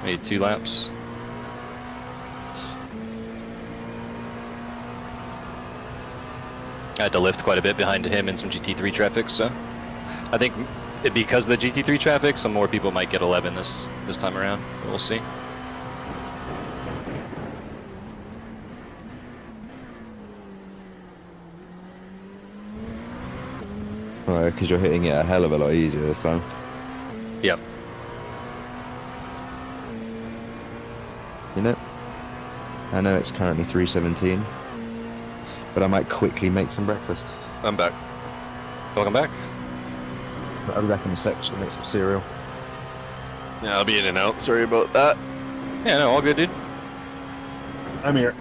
Speaker 3: maybe 2 laps. I had to lift quite a bit behind him in some GT3 traffic, so I think because of the GT3 traffic, some more people might get 11 this time around. But we'll see.
Speaker 2: Right, because you're hitting it a hell of a lot easier this time.
Speaker 3: Yep.
Speaker 2: You know? I know it's currently 3:17, but I might quickly make some breakfast.
Speaker 1: I'm back.
Speaker 3: Welcome back.
Speaker 2: I'll be back in a sec to make some cereal.
Speaker 1: Yeah, I'll be in and out. Sorry about that.
Speaker 3: Yeah, no, all good, dude.
Speaker 5: I'm here.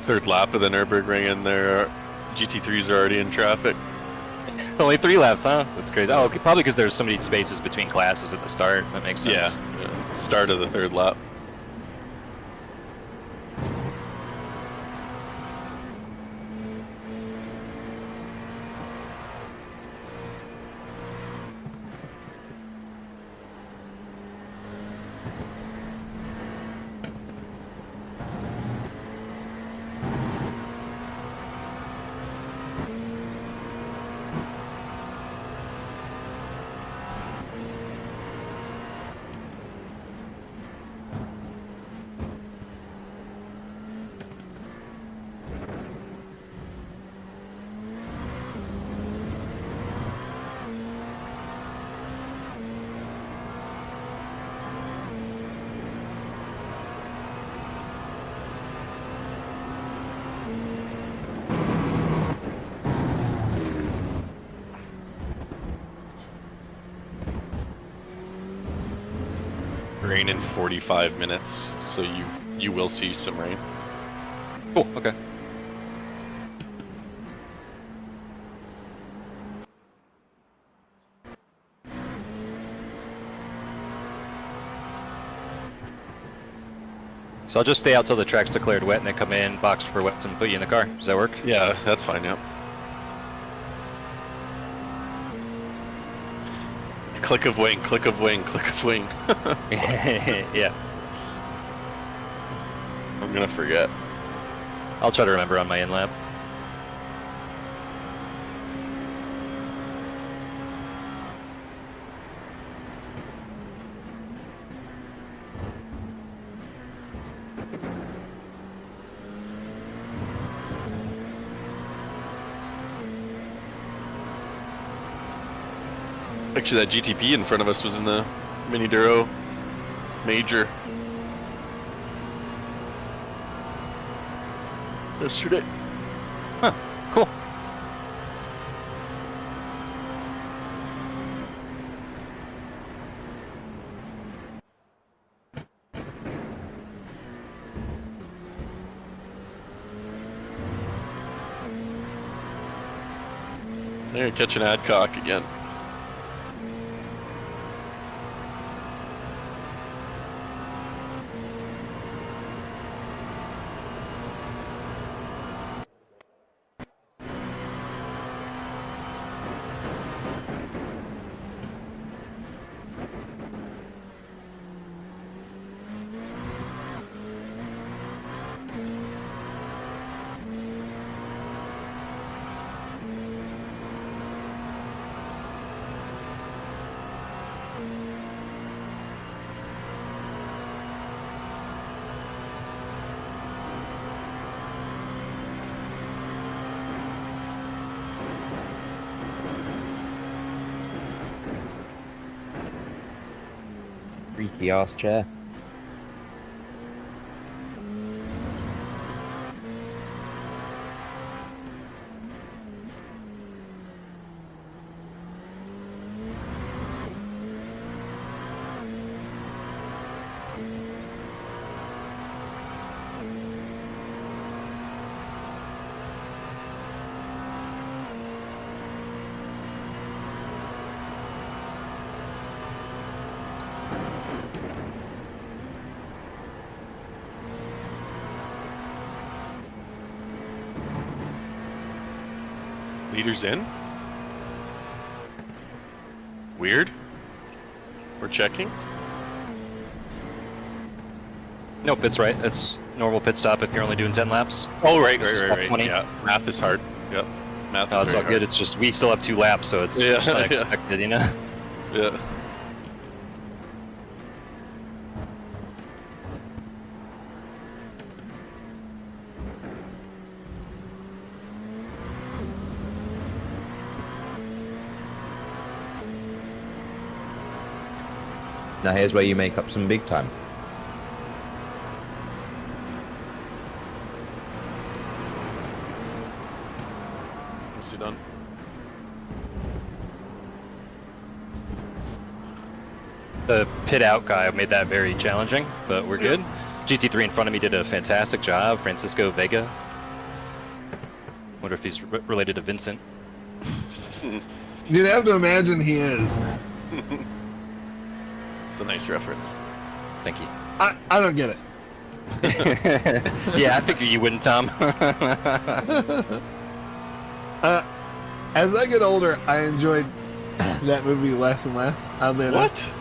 Speaker 1: Third lap of the Nürburgring and their GT3s are already in traffic.
Speaker 3: Only 3 laps, huh? That's crazy. Oh, okay, probably because there's so many spaces between classes at the start. That makes sense.
Speaker 1: Yeah. Start of the third lap. Rain in 45 minutes, so you will see some rain.
Speaker 3: Cool, okay. So I'll just stay out till the track's declared wet and then come in, box for wets and put you in the car. Does that work?
Speaker 1: Yeah, that's fine, yeah. Click of wing, click of wing, click of wing.
Speaker 3: Yeah.
Speaker 1: I'm gonna forget.
Speaker 3: I'll try to remember on my in lap.
Speaker 1: Actually, that GTP in front of us was in the Mini Duro Major yesterday.
Speaker 3: Huh, cool.
Speaker 1: There, catching Adcock again.
Speaker 2: Freaky ass chair.
Speaker 1: Leaders in. Weird. We're checking.
Speaker 3: Nope, it's right. It's normal pit stop if you're only doing 10 laps.
Speaker 1: Oh, right,
Speaker 3: This is
Speaker 1: right,
Speaker 3: top
Speaker 1: right, right.
Speaker 3: 20.
Speaker 1: Yeah, math is hard. Yep, math
Speaker 3: No,
Speaker 1: is
Speaker 3: it's
Speaker 1: very
Speaker 3: all good. It's just we still have 2 laps, so it's
Speaker 1: Yeah,
Speaker 3: just
Speaker 1: yeah.
Speaker 3: unexpected, you know?
Speaker 1: hard. Yeah.
Speaker 2: Now here's where you make up some big time.
Speaker 1: Is he done?
Speaker 3: The pit out guy made that very challenging, but we're good. GT3 in front of me did a fantastic job. Francisco Vega. Wonder if he's related to Vincent.
Speaker 5: You'd have to imagine he is.
Speaker 1: It's a nice reference.
Speaker 3: Thank you.
Speaker 5: I don't get it.
Speaker 3: Yeah, I figured you wouldn't, Tom.
Speaker 5: As I get older, I enjoyed that movie less and less. Oddly enough.
Speaker 1: What?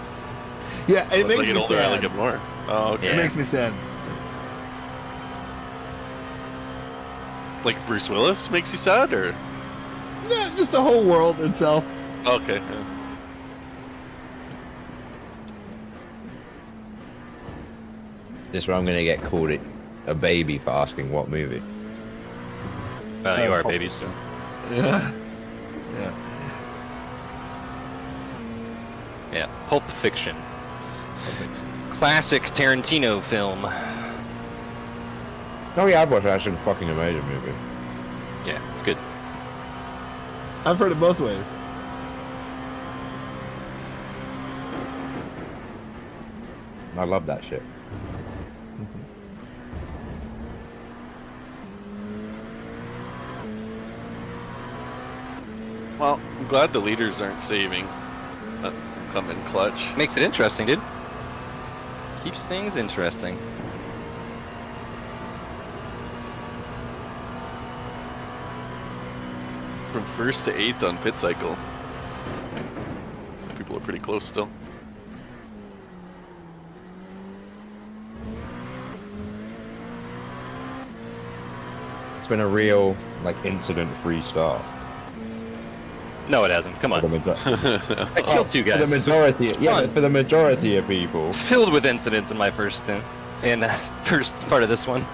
Speaker 5: Yeah, it
Speaker 1: As
Speaker 5: makes
Speaker 1: I get
Speaker 5: me
Speaker 1: older, I like
Speaker 5: sad.
Speaker 1: it more. Oh, okay.
Speaker 5: It makes me sad.
Speaker 1: Like Bruce Willis makes you sad, or?
Speaker 5: No, just the whole world itself.
Speaker 1: Okay. Yeah.
Speaker 2: This is where I'm gonna get called a baby for asking what movie.
Speaker 3: Well, you are, baby, so.
Speaker 5: Yeah. Yeah.
Speaker 3: Yeah, Pulp Fiction. Classic Tarantino film.
Speaker 2: Oh yeah, I've watched that. It's a fucking amazing movie.
Speaker 3: Yeah, it's good.
Speaker 5: I've heard it both ways.
Speaker 2: I love that shit.
Speaker 1: Well, I'm glad the leaders aren't saving. That come in clutch.
Speaker 3: Makes it interesting, dude. Keeps things interesting.
Speaker 1: From first to eighth on pit cycle. People are pretty close still.
Speaker 2: It's been a real like incident-free start.
Speaker 3: No, it hasn't. Come
Speaker 2: For the,
Speaker 3: on.
Speaker 2: majo-
Speaker 3: I killed 2 guys.
Speaker 2: for the majority,
Speaker 3: It's
Speaker 2: yeah,
Speaker 3: fun.
Speaker 2: but for the majority of people.
Speaker 3: Filled with incidents in my first stint. And first part of this one.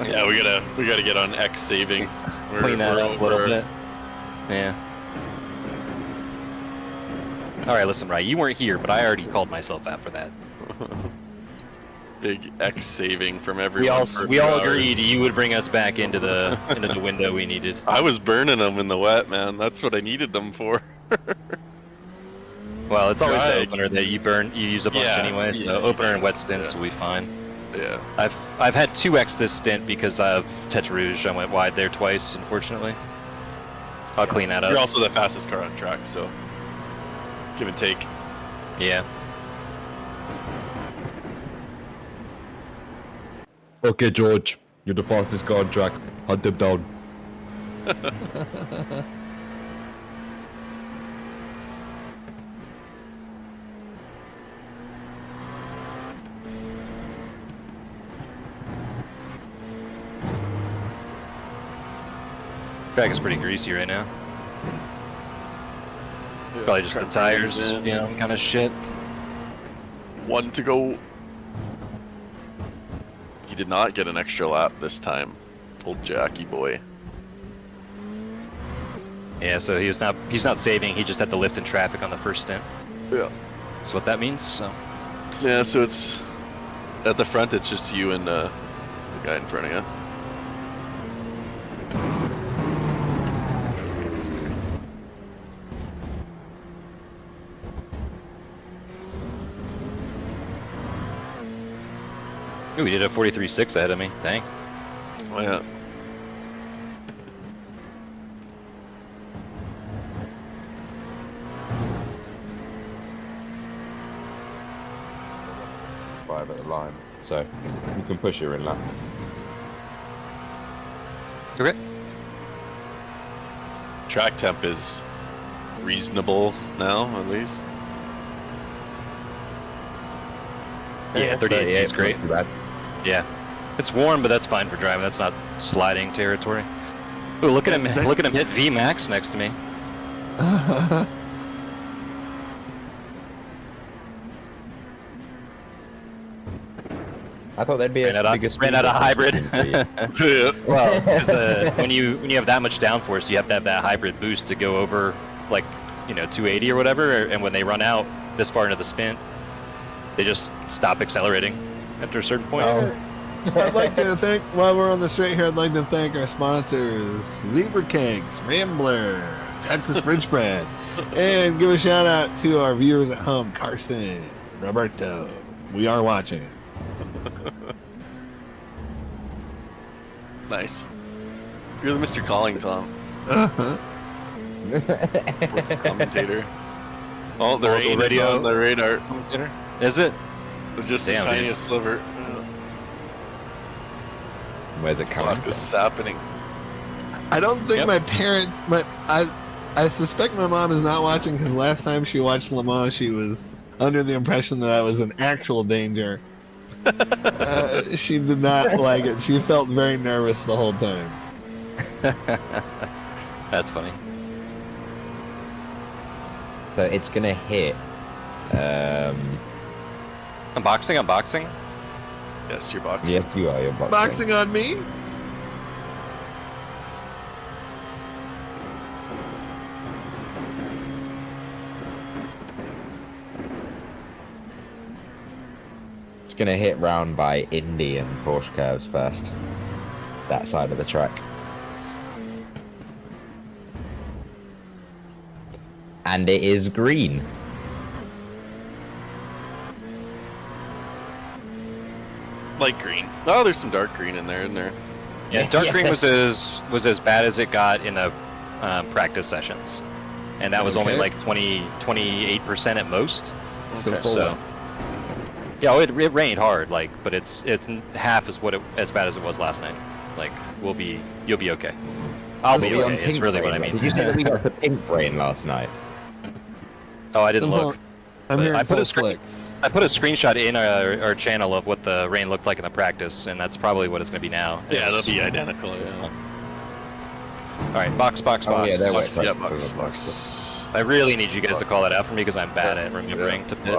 Speaker 1: Yeah, we gotta get on X saving.
Speaker 3: Clean that up a little bit. Yeah. Alright, listen, Ryan, you weren't here, but I already called myself out for that.
Speaker 1: Big X saving from everyone. for a
Speaker 3: We
Speaker 1: few
Speaker 3: all
Speaker 1: hours.
Speaker 3: agreed you would bring us back into the window we needed.
Speaker 1: I was burning them in the wet, man. That's what I needed them for.
Speaker 3: Well, it's always the
Speaker 1: Drag.
Speaker 3: opener that you use a bunch
Speaker 1: Yeah,
Speaker 3: anyway, so
Speaker 1: yeah,
Speaker 3: opener and wet stints
Speaker 1: yeah.
Speaker 3: will be fine.
Speaker 1: Yeah.
Speaker 3: I've had 2x this stint because of Tete Rouge. I went wide there twice, unfortunately. I'll clean that up.
Speaker 1: You're also the fastest car on track, so give and take.
Speaker 3: Yeah.
Speaker 2: Okay, George, you're the fastest car on track. Hunt them down.
Speaker 3: Track is pretty greasy right now.
Speaker 1: Yeah,
Speaker 3: Probably just the
Speaker 1: track
Speaker 3: tires,
Speaker 1: brings in.
Speaker 3: you know, kind of shit.
Speaker 1: 1 to go. He did not get an extra lap this time. Old Jackie boy.
Speaker 3: Yeah, so he's not saving. He just had to lift in traffic on the first stint.
Speaker 1: Yeah.
Speaker 3: That's what that means. So
Speaker 1: Yeah, so it's at the front. It's just you and the guy in front of you.
Speaker 3: Ooh, we did a 43.6 ahead of me. Dang.
Speaker 1: Oh yeah.
Speaker 2: Five at the line, so you can push your in lap.
Speaker 3: Okay.
Speaker 1: Track temp is reasonable now, at least.
Speaker 3: Yeah, 38 is great.
Speaker 2: Not too bad.
Speaker 3: Yeah. It's warm, but that's fine for driving. That's not sliding territory. Ooh, look at him! Look at him hit V Max next to me.
Speaker 2: I thought there'd be
Speaker 3: Ran out of hybrid.
Speaker 1: Yeah.
Speaker 3: Well, it's 'cause when you have that much downforce, you have to have that hybrid boost to go over, like, 280 or whatever. And when they run out this far into the stint, they just stop accelerating after a certain point.
Speaker 5: I'd like to thank, while we're on the straight here, I'd like to thank our sponsors, Zebra Cakes, Rambler, Texas French Bread, and give a shout out to our viewers at home, Carson, Roberto. We are watching.
Speaker 1: Nice. You're the Mr. Calling Tom.
Speaker 5: Uh-huh.
Speaker 1: Sports commentator. Oh, the
Speaker 3: Oh, the
Speaker 1: rain
Speaker 3: radio.
Speaker 1: is on the radar.
Speaker 3: Is it?
Speaker 1: Just
Speaker 3: Damn,
Speaker 1: the
Speaker 3: dude.
Speaker 1: tiniest sliver.
Speaker 2: Where's it coming
Speaker 1: Fuck, this is happening.
Speaker 5: I don't think
Speaker 3: Yep.
Speaker 5: my parents, but I suspect my mom is not watching because last time she watched Le Mans, she was under the impression that I was in actual danger. She did not like it. She felt very nervous the whole time.
Speaker 3: That's funny.
Speaker 2: So it's gonna hit.
Speaker 3: Unboxing.
Speaker 1: Yes, your box.
Speaker 2: Yes, you are. You're boxing.
Speaker 5: Boxing on me?
Speaker 2: It's gonna hit round by Indy and Porsche curves first. That side of the track. And it is green.
Speaker 1: Light green. Oh, there's some dark green in there, isn't there?
Speaker 3: Yeah, dark
Speaker 2: Yeah.
Speaker 3: green was as bad as it got in the practice sessions, and that was only
Speaker 5: Okay.
Speaker 3: like 28% at most.
Speaker 5: So
Speaker 1: Okay.
Speaker 5: full
Speaker 3: So,
Speaker 5: up.
Speaker 3: yeah, it rained hard, like, but it's half as bad as it was last night. Like, you'll be okay. I'll be
Speaker 2: Was it on
Speaker 3: okay. It's
Speaker 2: pink
Speaker 3: really what I
Speaker 2: rain?
Speaker 3: mean.
Speaker 2: Did you say that we got the pink rain last night?
Speaker 3: Oh, I didn't
Speaker 5: Full-
Speaker 3: look.
Speaker 5: I'm
Speaker 3: But
Speaker 5: hearing
Speaker 3: I put
Speaker 5: full
Speaker 3: a screen-
Speaker 5: slicks.
Speaker 3: I put a screenshot in our channel of what the rain looked like in the practice, and that's probably what it's gonna be now.
Speaker 1: Yeah,
Speaker 3: It's-
Speaker 1: they'll be identical. Yeah.
Speaker 3: All right, box.
Speaker 2: Oh, yeah, they're
Speaker 1: Box,
Speaker 2: wet.
Speaker 1: yeah, box.
Speaker 3: I really need you guys to call that out for me because I'm bad at remembering to pit.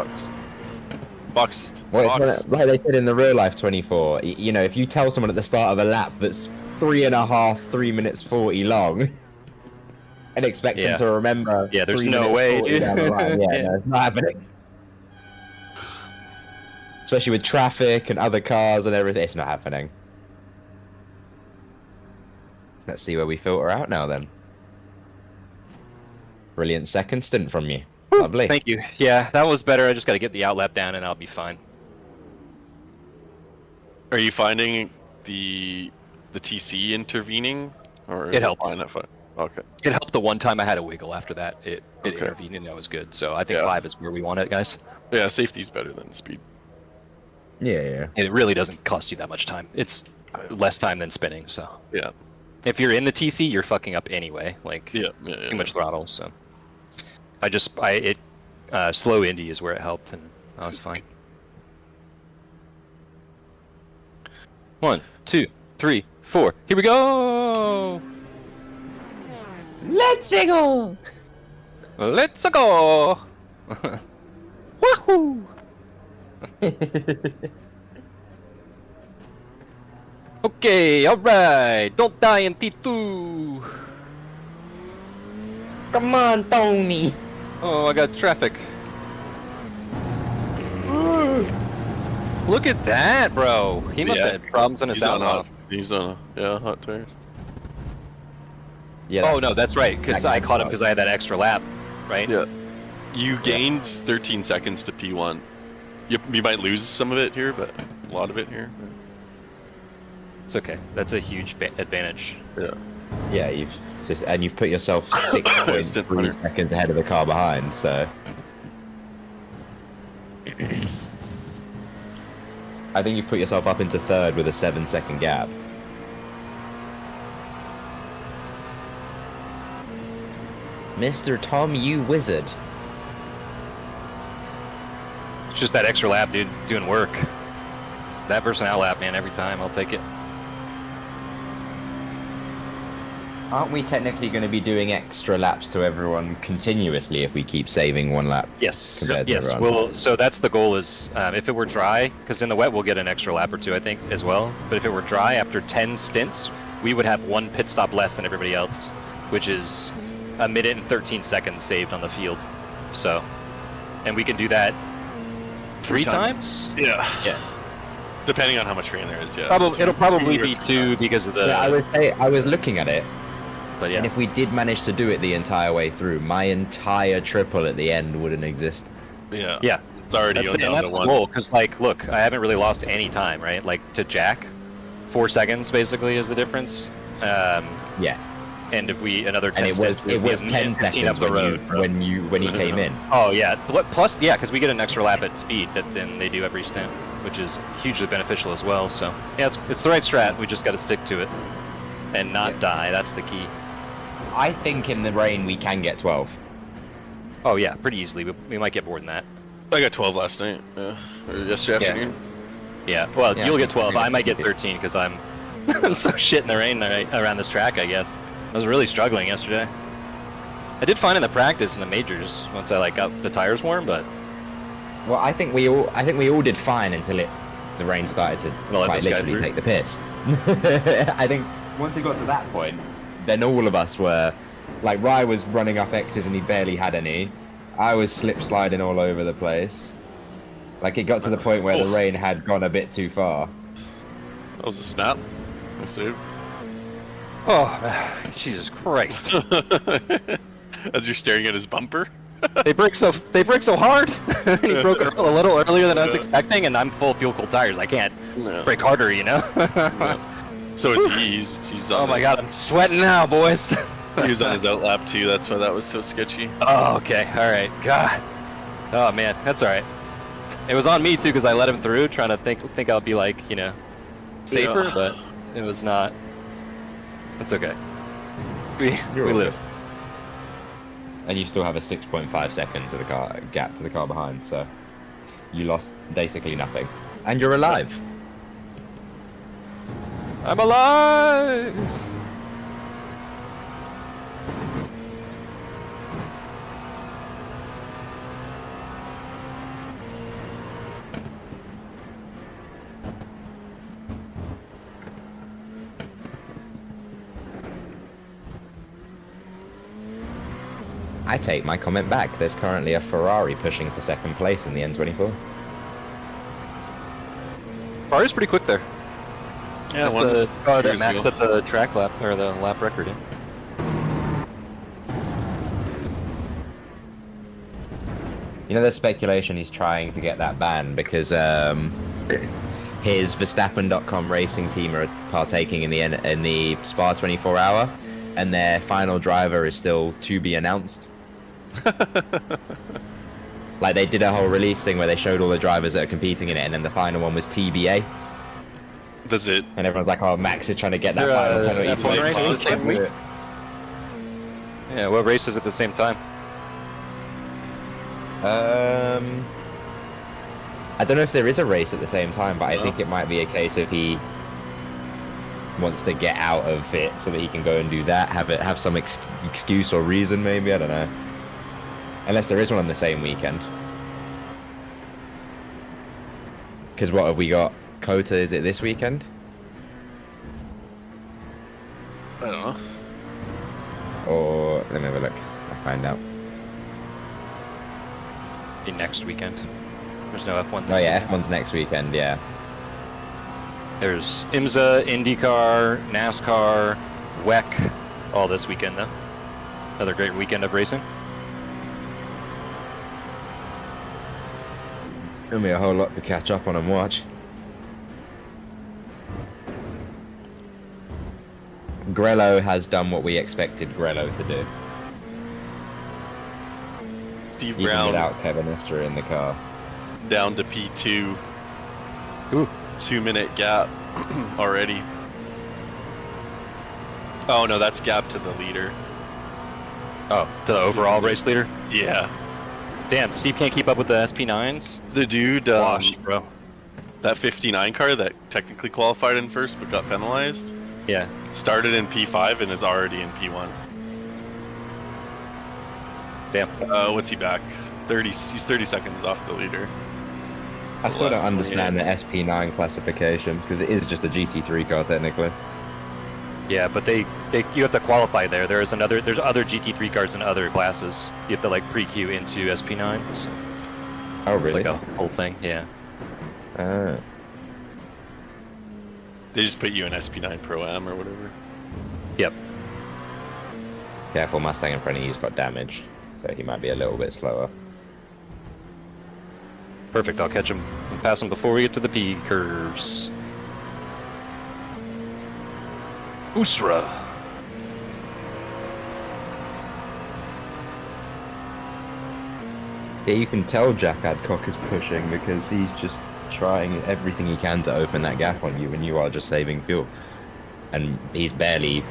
Speaker 1: Box.
Speaker 2: Well,
Speaker 1: Box.
Speaker 2: like they said in the real life 24, if you tell someone at the start of a lap that's 3 minutes 40 long, and expect
Speaker 3: Yeah.
Speaker 2: them to remember.
Speaker 3: Yeah, there's
Speaker 2: 3
Speaker 3: no
Speaker 2: minutes
Speaker 3: way,
Speaker 2: 40
Speaker 3: dude.
Speaker 2: down the line. Yeah,
Speaker 3: Yeah.
Speaker 2: no, it's not happening. Especially with traffic and other cars and everything, it's not happening. Let's see where we filter out now then. Brilliant second stint from you. Lovely.
Speaker 3: Thank you. Yeah, that was better. I just got to get the outlap down and I'll be fine.
Speaker 1: Are you finding the TC intervening, or
Speaker 3: It
Speaker 1: is
Speaker 3: helped.
Speaker 1: fine at 5? Okay.
Speaker 3: It helped the one time I had a wiggle. After that, it
Speaker 1: Okay.
Speaker 3: intervened and that was good. So I think
Speaker 1: Yeah.
Speaker 3: 5 is where we want it, guys.
Speaker 1: Yeah, safety's better than speed.
Speaker 2: Yeah.
Speaker 3: And it really doesn't cost you that much time. It's less time than spinning. So
Speaker 1: Yeah.
Speaker 3: if you're in the TC, you're fucking up anyway. Like
Speaker 1: Yeah.
Speaker 3: too much throttle. So slow Indy is where it helped, and I was fine. 1, 2, 3, 4. Here we go.
Speaker 4: Let's go!
Speaker 3: Let's go. Woohoo! Okay, alright. Don't die in T2.
Speaker 4: Come on, Tony!
Speaker 3: Oh, I got traffic. Look at that, bro. He must
Speaker 1: Yeah.
Speaker 3: have had problems in his
Speaker 1: He's on
Speaker 3: outlaw.
Speaker 1: He's on hot tires.
Speaker 2: Yeah.
Speaker 3: Oh no, that's right. Because
Speaker 2: That
Speaker 3: I
Speaker 2: guy
Speaker 3: caught him
Speaker 2: was.
Speaker 3: because I had that extra lap, right?
Speaker 1: Yeah. You gained 13 seconds to P1. You might lose some of it here, but a lot of it here.
Speaker 3: It's okay. That's a huge advantage.
Speaker 1: Yeah.
Speaker 2: Yeah, you've put yourself
Speaker 1: Instant
Speaker 2: 6.3
Speaker 1: winner.
Speaker 2: seconds ahead of the car behind, so. I think you've put yourself up into third with a 7-second gap. Mr. Tom, you wizard.
Speaker 3: It's just that extra lap, dude, doing work. That versus an outlap, man, every time. I'll take it.
Speaker 2: Aren't we technically going to be doing extra laps to everyone continuously if we keep saving one lap?
Speaker 3: Yes.
Speaker 2: Compared to
Speaker 3: Yes.
Speaker 2: everyone.
Speaker 3: Well, so that's the goal is if it were dry, because in the wet we'll get an extra lap or two, I think, as well. But if it were dry after 10 stints, we would have one pit stop less than everybody else, which is a minute and 13 seconds saved on the field. So, and we can do that three times?
Speaker 1: Yeah.
Speaker 3: Yeah.
Speaker 1: Depending on how much rain there is, yeah.
Speaker 3: It'll probably
Speaker 1: Two or
Speaker 3: be
Speaker 1: three
Speaker 3: two
Speaker 1: times.
Speaker 3: because of the.
Speaker 2: Yeah, I would say I was looking at it,
Speaker 3: but yeah.
Speaker 2: and if we did manage to do it the entire way through, my entire triple at the end wouldn't exist.
Speaker 1: Yeah.
Speaker 3: Yeah.
Speaker 1: It's already
Speaker 3: That's,
Speaker 1: going down
Speaker 3: and that's
Speaker 1: to
Speaker 3: the
Speaker 1: one.
Speaker 3: goal, because, like, look, I haven't really lost any time, right? Like, to Jack, 4 seconds, basically, is the difference.
Speaker 2: Yeah,
Speaker 3: And if we, another 10
Speaker 2: and
Speaker 3: stints,
Speaker 2: it was
Speaker 3: we have
Speaker 2: 10
Speaker 3: 15
Speaker 2: seconds
Speaker 3: up the road.
Speaker 2: when you came in.
Speaker 3: Oh, yeah. Plus, yeah, because we get an extra lap at speed that then they do every stint, which is hugely beneficial as well. So, yeah, it's the right strat. We just got to stick to it and not die. That's the key.
Speaker 2: I think in the rain we can get 12.
Speaker 3: Oh, yeah, pretty easily. We might get more than that.
Speaker 1: I got 12 last night. Or yesterday
Speaker 3: Yeah.
Speaker 1: afternoon.
Speaker 3: Yeah, well,
Speaker 2: Yeah,
Speaker 3: you'll
Speaker 2: I
Speaker 3: get
Speaker 2: think
Speaker 3: 12. I might get 13 because I'm so shit in the rain around this track, I guess. I was really struggling yesterday. I did fine in the practice in the majors once I got the tires warm, but
Speaker 2: Well, I think we all did fine until the rain started to
Speaker 3: Well, let
Speaker 2: quite
Speaker 3: this guy
Speaker 2: literally
Speaker 3: through.
Speaker 2: take the piss. I think once it got to that point, then all of us were like Rye was running up X's and he barely had any. I was slip sliding all over the place. Like it got to the point where the rain had gone a bit too far.
Speaker 1: That was a snap. I saved.
Speaker 3: oh, Jesus Christ!
Speaker 1: As you're staring at his bumper.
Speaker 3: they break so hard. He broke a little earlier than I was expecting, and I'm full fuel cold tires. I can't
Speaker 1: No.
Speaker 3: break harder, you know.
Speaker 1: So is he. He's on
Speaker 3: Oh my
Speaker 1: his,
Speaker 3: God, I'm sweating now, boys.
Speaker 1: He was on his outlap too. That's why that was so sketchy.
Speaker 3: Oh, okay. All right. God. Oh man, that's all right. It was on me too because I let him through, trying to think I'll be like, safer,
Speaker 1: Yeah.
Speaker 3: but it was not. That's okay. We
Speaker 2: You're
Speaker 3: we
Speaker 2: all
Speaker 3: live.
Speaker 2: And you still have a 6.5 second to the car gap to the car behind, so you lost basically nothing. And you're alive.
Speaker 3: I'm alive.
Speaker 2: I take my comment back. There's currently a Ferrari pushing for second place in the N24.
Speaker 3: Ferrari's pretty quick there.
Speaker 1: Yeah,
Speaker 3: That's
Speaker 1: one,
Speaker 3: the car
Speaker 1: 2
Speaker 3: that
Speaker 1: years
Speaker 3: Max
Speaker 1: ago.
Speaker 3: set the track lap or the lap record in.
Speaker 2: You know, there's speculation he's trying to get that ban because his Verstappen.com racing team are partaking in the Spa 24 hour, and their final driver is still to be announced. Like they did a whole release thing where they showed all the drivers that are competing in it, and then the final one was TBA,
Speaker 1: Does it?
Speaker 2: and everyone's like, "Oh, Max is trying to get
Speaker 3: Is
Speaker 2: that
Speaker 3: there
Speaker 2: final
Speaker 3: a
Speaker 2: penalty."
Speaker 3: F1
Speaker 2: for the
Speaker 3: race at the
Speaker 2: same
Speaker 3: same week? Yeah, what races at the same time?
Speaker 2: I don't know if there is a race at the same time, but I
Speaker 1: No.
Speaker 2: think it might be a case of he wants to get out of it so that he can go and do that, have some excuse or reason, maybe, I don't know. Unless there is one on the same weekend. Because what have we got? Kota, is it this weekend?
Speaker 1: I don't know.
Speaker 2: Or, let me have a look. I'll find out.
Speaker 3: Be next weekend. There's no F1.
Speaker 2: Oh yeah, F1's next weekend. Yeah.
Speaker 3: There's IMSA, IndyCar, NASCAR, WEC, all this weekend though. Another great weekend of racing.
Speaker 2: There'll be a whole lot to catch up on and watch. Grello has done what we expected Grello to do.
Speaker 1: Steve
Speaker 2: Even
Speaker 1: Brown
Speaker 2: without Kevin Estre in the car.
Speaker 1: down to P2.
Speaker 3: Ooh.
Speaker 1: 2-minute gap already. Oh no, that's gap to the leader.
Speaker 3: Oh, to the overall race leader?
Speaker 1: Yeah.
Speaker 3: Damn, Steve can't keep up with the SP9s?
Speaker 1: The dude,
Speaker 3: Washed, bro.
Speaker 1: that 59 car that technically qualified in first but got penalized,
Speaker 3: Yeah.
Speaker 1: started in P5 and is already in P1.
Speaker 3: Damn.
Speaker 1: What's he back? 30. He's 30 seconds off the leader.
Speaker 2: I still don't
Speaker 1: Last
Speaker 2: understand the
Speaker 1: 28.
Speaker 2: SP9 classification because it is just a GT3 car technically.
Speaker 3: Yeah, but you have to qualify there. There's other GT3 cars in other classes. You have to like pre-queue into SP9. So
Speaker 2: Oh
Speaker 3: it's
Speaker 2: really?
Speaker 3: like a whole thing, yeah.
Speaker 2: Ah.
Speaker 1: They just put you in SP9 Pro Am or whatever.
Speaker 3: Yep.
Speaker 2: Careful, Mustang in front of you's got damage, so he might be a little bit slower.
Speaker 3: Perfect, I'll catch him and pass him before we get to the P curves. Usra.
Speaker 2: Yeah, you can tell Jack Adcock is pushing because he's just trying everything he can to open that gap on you, and you are just saving fuel. And he's barely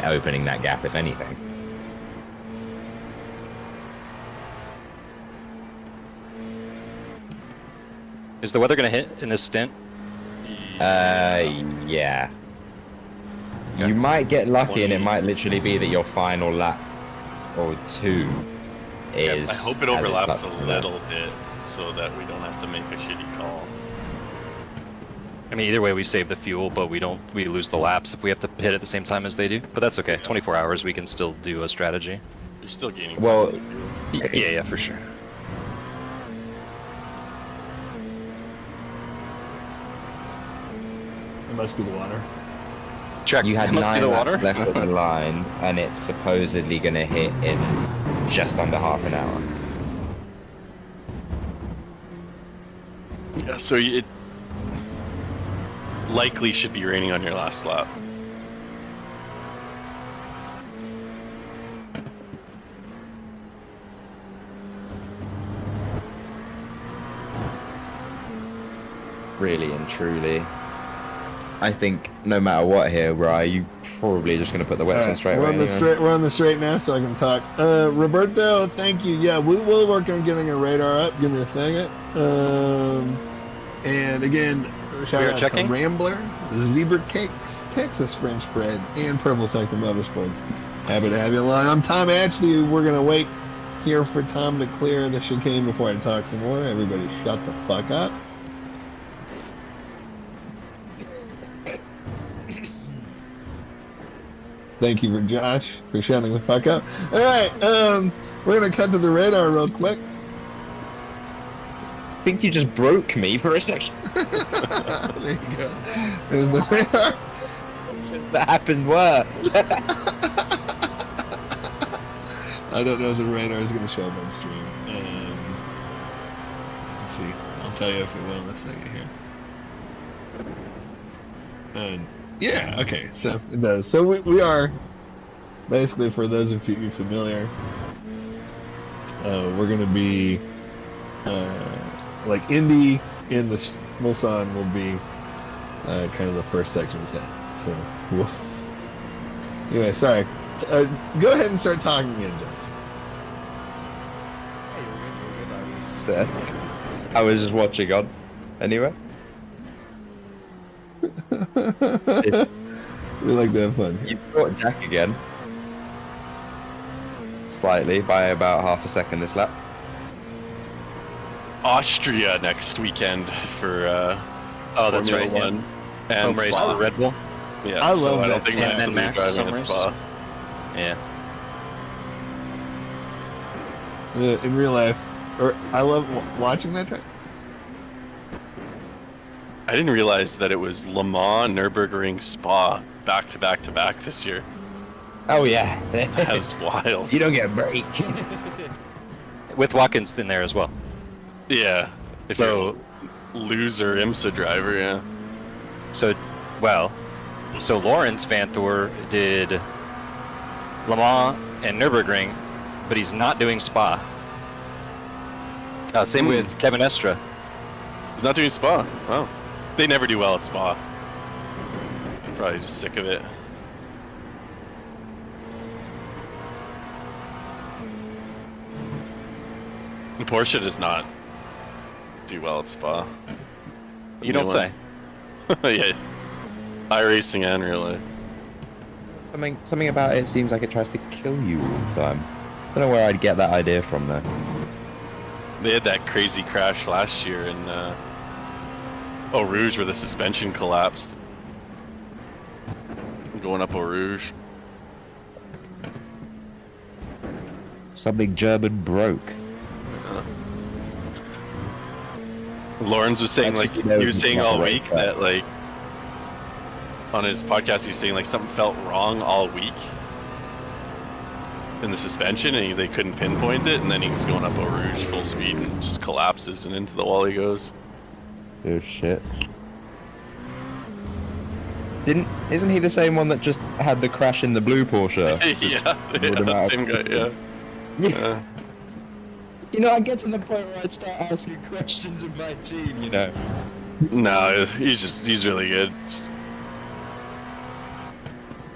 Speaker 2: opening that gap, if anything.
Speaker 3: Is the weather gonna hit in this stint?
Speaker 2: Yeah.
Speaker 3: Okay.
Speaker 2: You might get lucky, and it
Speaker 1: 20.
Speaker 2: might literally be that your final lap or two is.
Speaker 1: I hope it
Speaker 2: has
Speaker 1: overlaps
Speaker 2: plus
Speaker 1: a
Speaker 2: to that.
Speaker 1: little bit so that we don't have to make a shitty call.
Speaker 3: I mean, either way, we save the fuel, but we lose the laps if we have to hit at the same time as they do. But that's okay. 24 hours, we can still do a strategy.
Speaker 1: You're still gaining.
Speaker 2: Well,
Speaker 3: Yeah, for sure.
Speaker 5: It must be the water.
Speaker 3: Checks.
Speaker 2: you had
Speaker 3: must be
Speaker 2: 9
Speaker 3: the
Speaker 2: laps
Speaker 3: water.
Speaker 2: left at the line, and it's supposedly going to hit in just under half an hour.
Speaker 1: Yeah, so it likely should be raining on your last lap.
Speaker 2: Really and truly. I think no matter what here, Rye, you probably just going to put the wets on
Speaker 5: Alright,
Speaker 2: straight
Speaker 5: we're
Speaker 2: away.
Speaker 5: on the
Speaker 2: anyway.
Speaker 5: straight. We're on the straight now, so I can talk. Roberto, thank you. Yeah, we will work on getting a radar up. Give me a second. And again, shout
Speaker 3: We are
Speaker 5: out
Speaker 3: checking.
Speaker 5: to Rambler, Zebra Cakes, Texas French Bread, and Purple Sector Motorsports. Happy to have you along. I'm Tom Ashley. We're gonna wait here for Tom to clear the chicane before I talk some more. Everybody, shut the fuck up. Thank you for Josh for shutting the fuck up. All right, we're gonna cut to the radar real quick.
Speaker 2: I think you just broke me for a second.
Speaker 5: There you go. There's the radar.
Speaker 2: That happened worse.
Speaker 5: I don't know if the radar is gonna show up on stream. Let's see. I'll tell you if it will in a second here. Yeah, okay, so it does. So we are basically, for those of you familiar, we're gonna be like Indy in the Mulsanne will be kind of the first section of that. So woof. Anyway, sorry. Go ahead and start talking again, Josh.
Speaker 2: I was just watching on. Anyway.
Speaker 5: We like to have fun here.
Speaker 2: You caught Jack again. Slightly, by about half a second this lap.
Speaker 1: Austria next weekend for
Speaker 3: Oh, that's
Speaker 1: Formula
Speaker 3: right.
Speaker 1: One
Speaker 3: Yeah.
Speaker 1: and
Speaker 3: Home race
Speaker 1: Spa.
Speaker 3: for Red Bull.
Speaker 1: Yeah,
Speaker 5: I love
Speaker 1: so I
Speaker 5: that
Speaker 1: don't think
Speaker 5: track.
Speaker 1: Max will
Speaker 3: And
Speaker 1: be
Speaker 3: Max
Speaker 1: driving
Speaker 3: home
Speaker 1: at
Speaker 3: race.
Speaker 1: Spa.
Speaker 3: Yeah.
Speaker 5: In real life, or I love watching that track.
Speaker 1: I didn't realize that it was Le Mans, Nürburgring, Spa back to back to back this year.
Speaker 2: Oh yeah.
Speaker 1: That's wild.
Speaker 2: You don't get a break.
Speaker 3: With Watkins in there as well.
Speaker 1: Yeah. If
Speaker 3: So-
Speaker 1: you're a loser IMSA driver, yeah.
Speaker 3: So, well, so Lawrence Vanthoor did Le Mans and Nürburgring, but he's not doing Spa. Same with Kevin Estra.
Speaker 1: He's not doing Spa. Oh. They never do well at Spa. Probably just sick of it. And Porsche does not do well at Spa.
Speaker 3: You don't say.
Speaker 1: Yeah. iRacing and real life.
Speaker 2: Something about it seems like it tries to kill you all the time. Don't know where I'd get that idea from though.
Speaker 1: They had that crazy crash last year in Eau Rouge where the suspension collapsed. Going up Eau Rouge.
Speaker 2: Something German broke.
Speaker 1: Lawrence was saying,
Speaker 2: That's
Speaker 1: like,
Speaker 2: what you know
Speaker 1: he was
Speaker 2: is
Speaker 1: saying
Speaker 2: not
Speaker 1: all
Speaker 2: the right
Speaker 1: week
Speaker 2: track.
Speaker 1: that, like, on his podcast, he was saying, like, something felt wrong all week in the suspension, and they couldn't pinpoint it, and then he's going up Eau Rouge full speed and just collapses, and into the wall he goes.
Speaker 2: Oh shit. Isn't he the same one that just had the crash in the blue Porsche?
Speaker 1: yeah,
Speaker 2: Ruled him out.
Speaker 1: same guy, yeah.
Speaker 2: Yeah. You know, I get to the point where I'd start asking questions of my team, you know.
Speaker 1: No, he's really good. Just-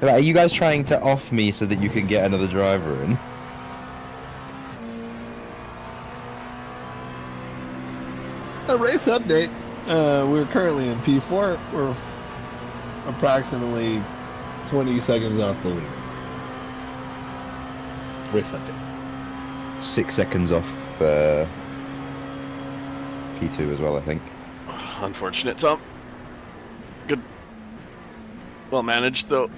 Speaker 2: Like, are you guys trying to off me so that you can get another driver in?
Speaker 5: A race update. We're currently in P4. We're approximately 20 seconds off the lead. Race update.
Speaker 2: 6 seconds off P2 as well, I think.
Speaker 1: Unfortunate, Tom. Good. Well managed, though.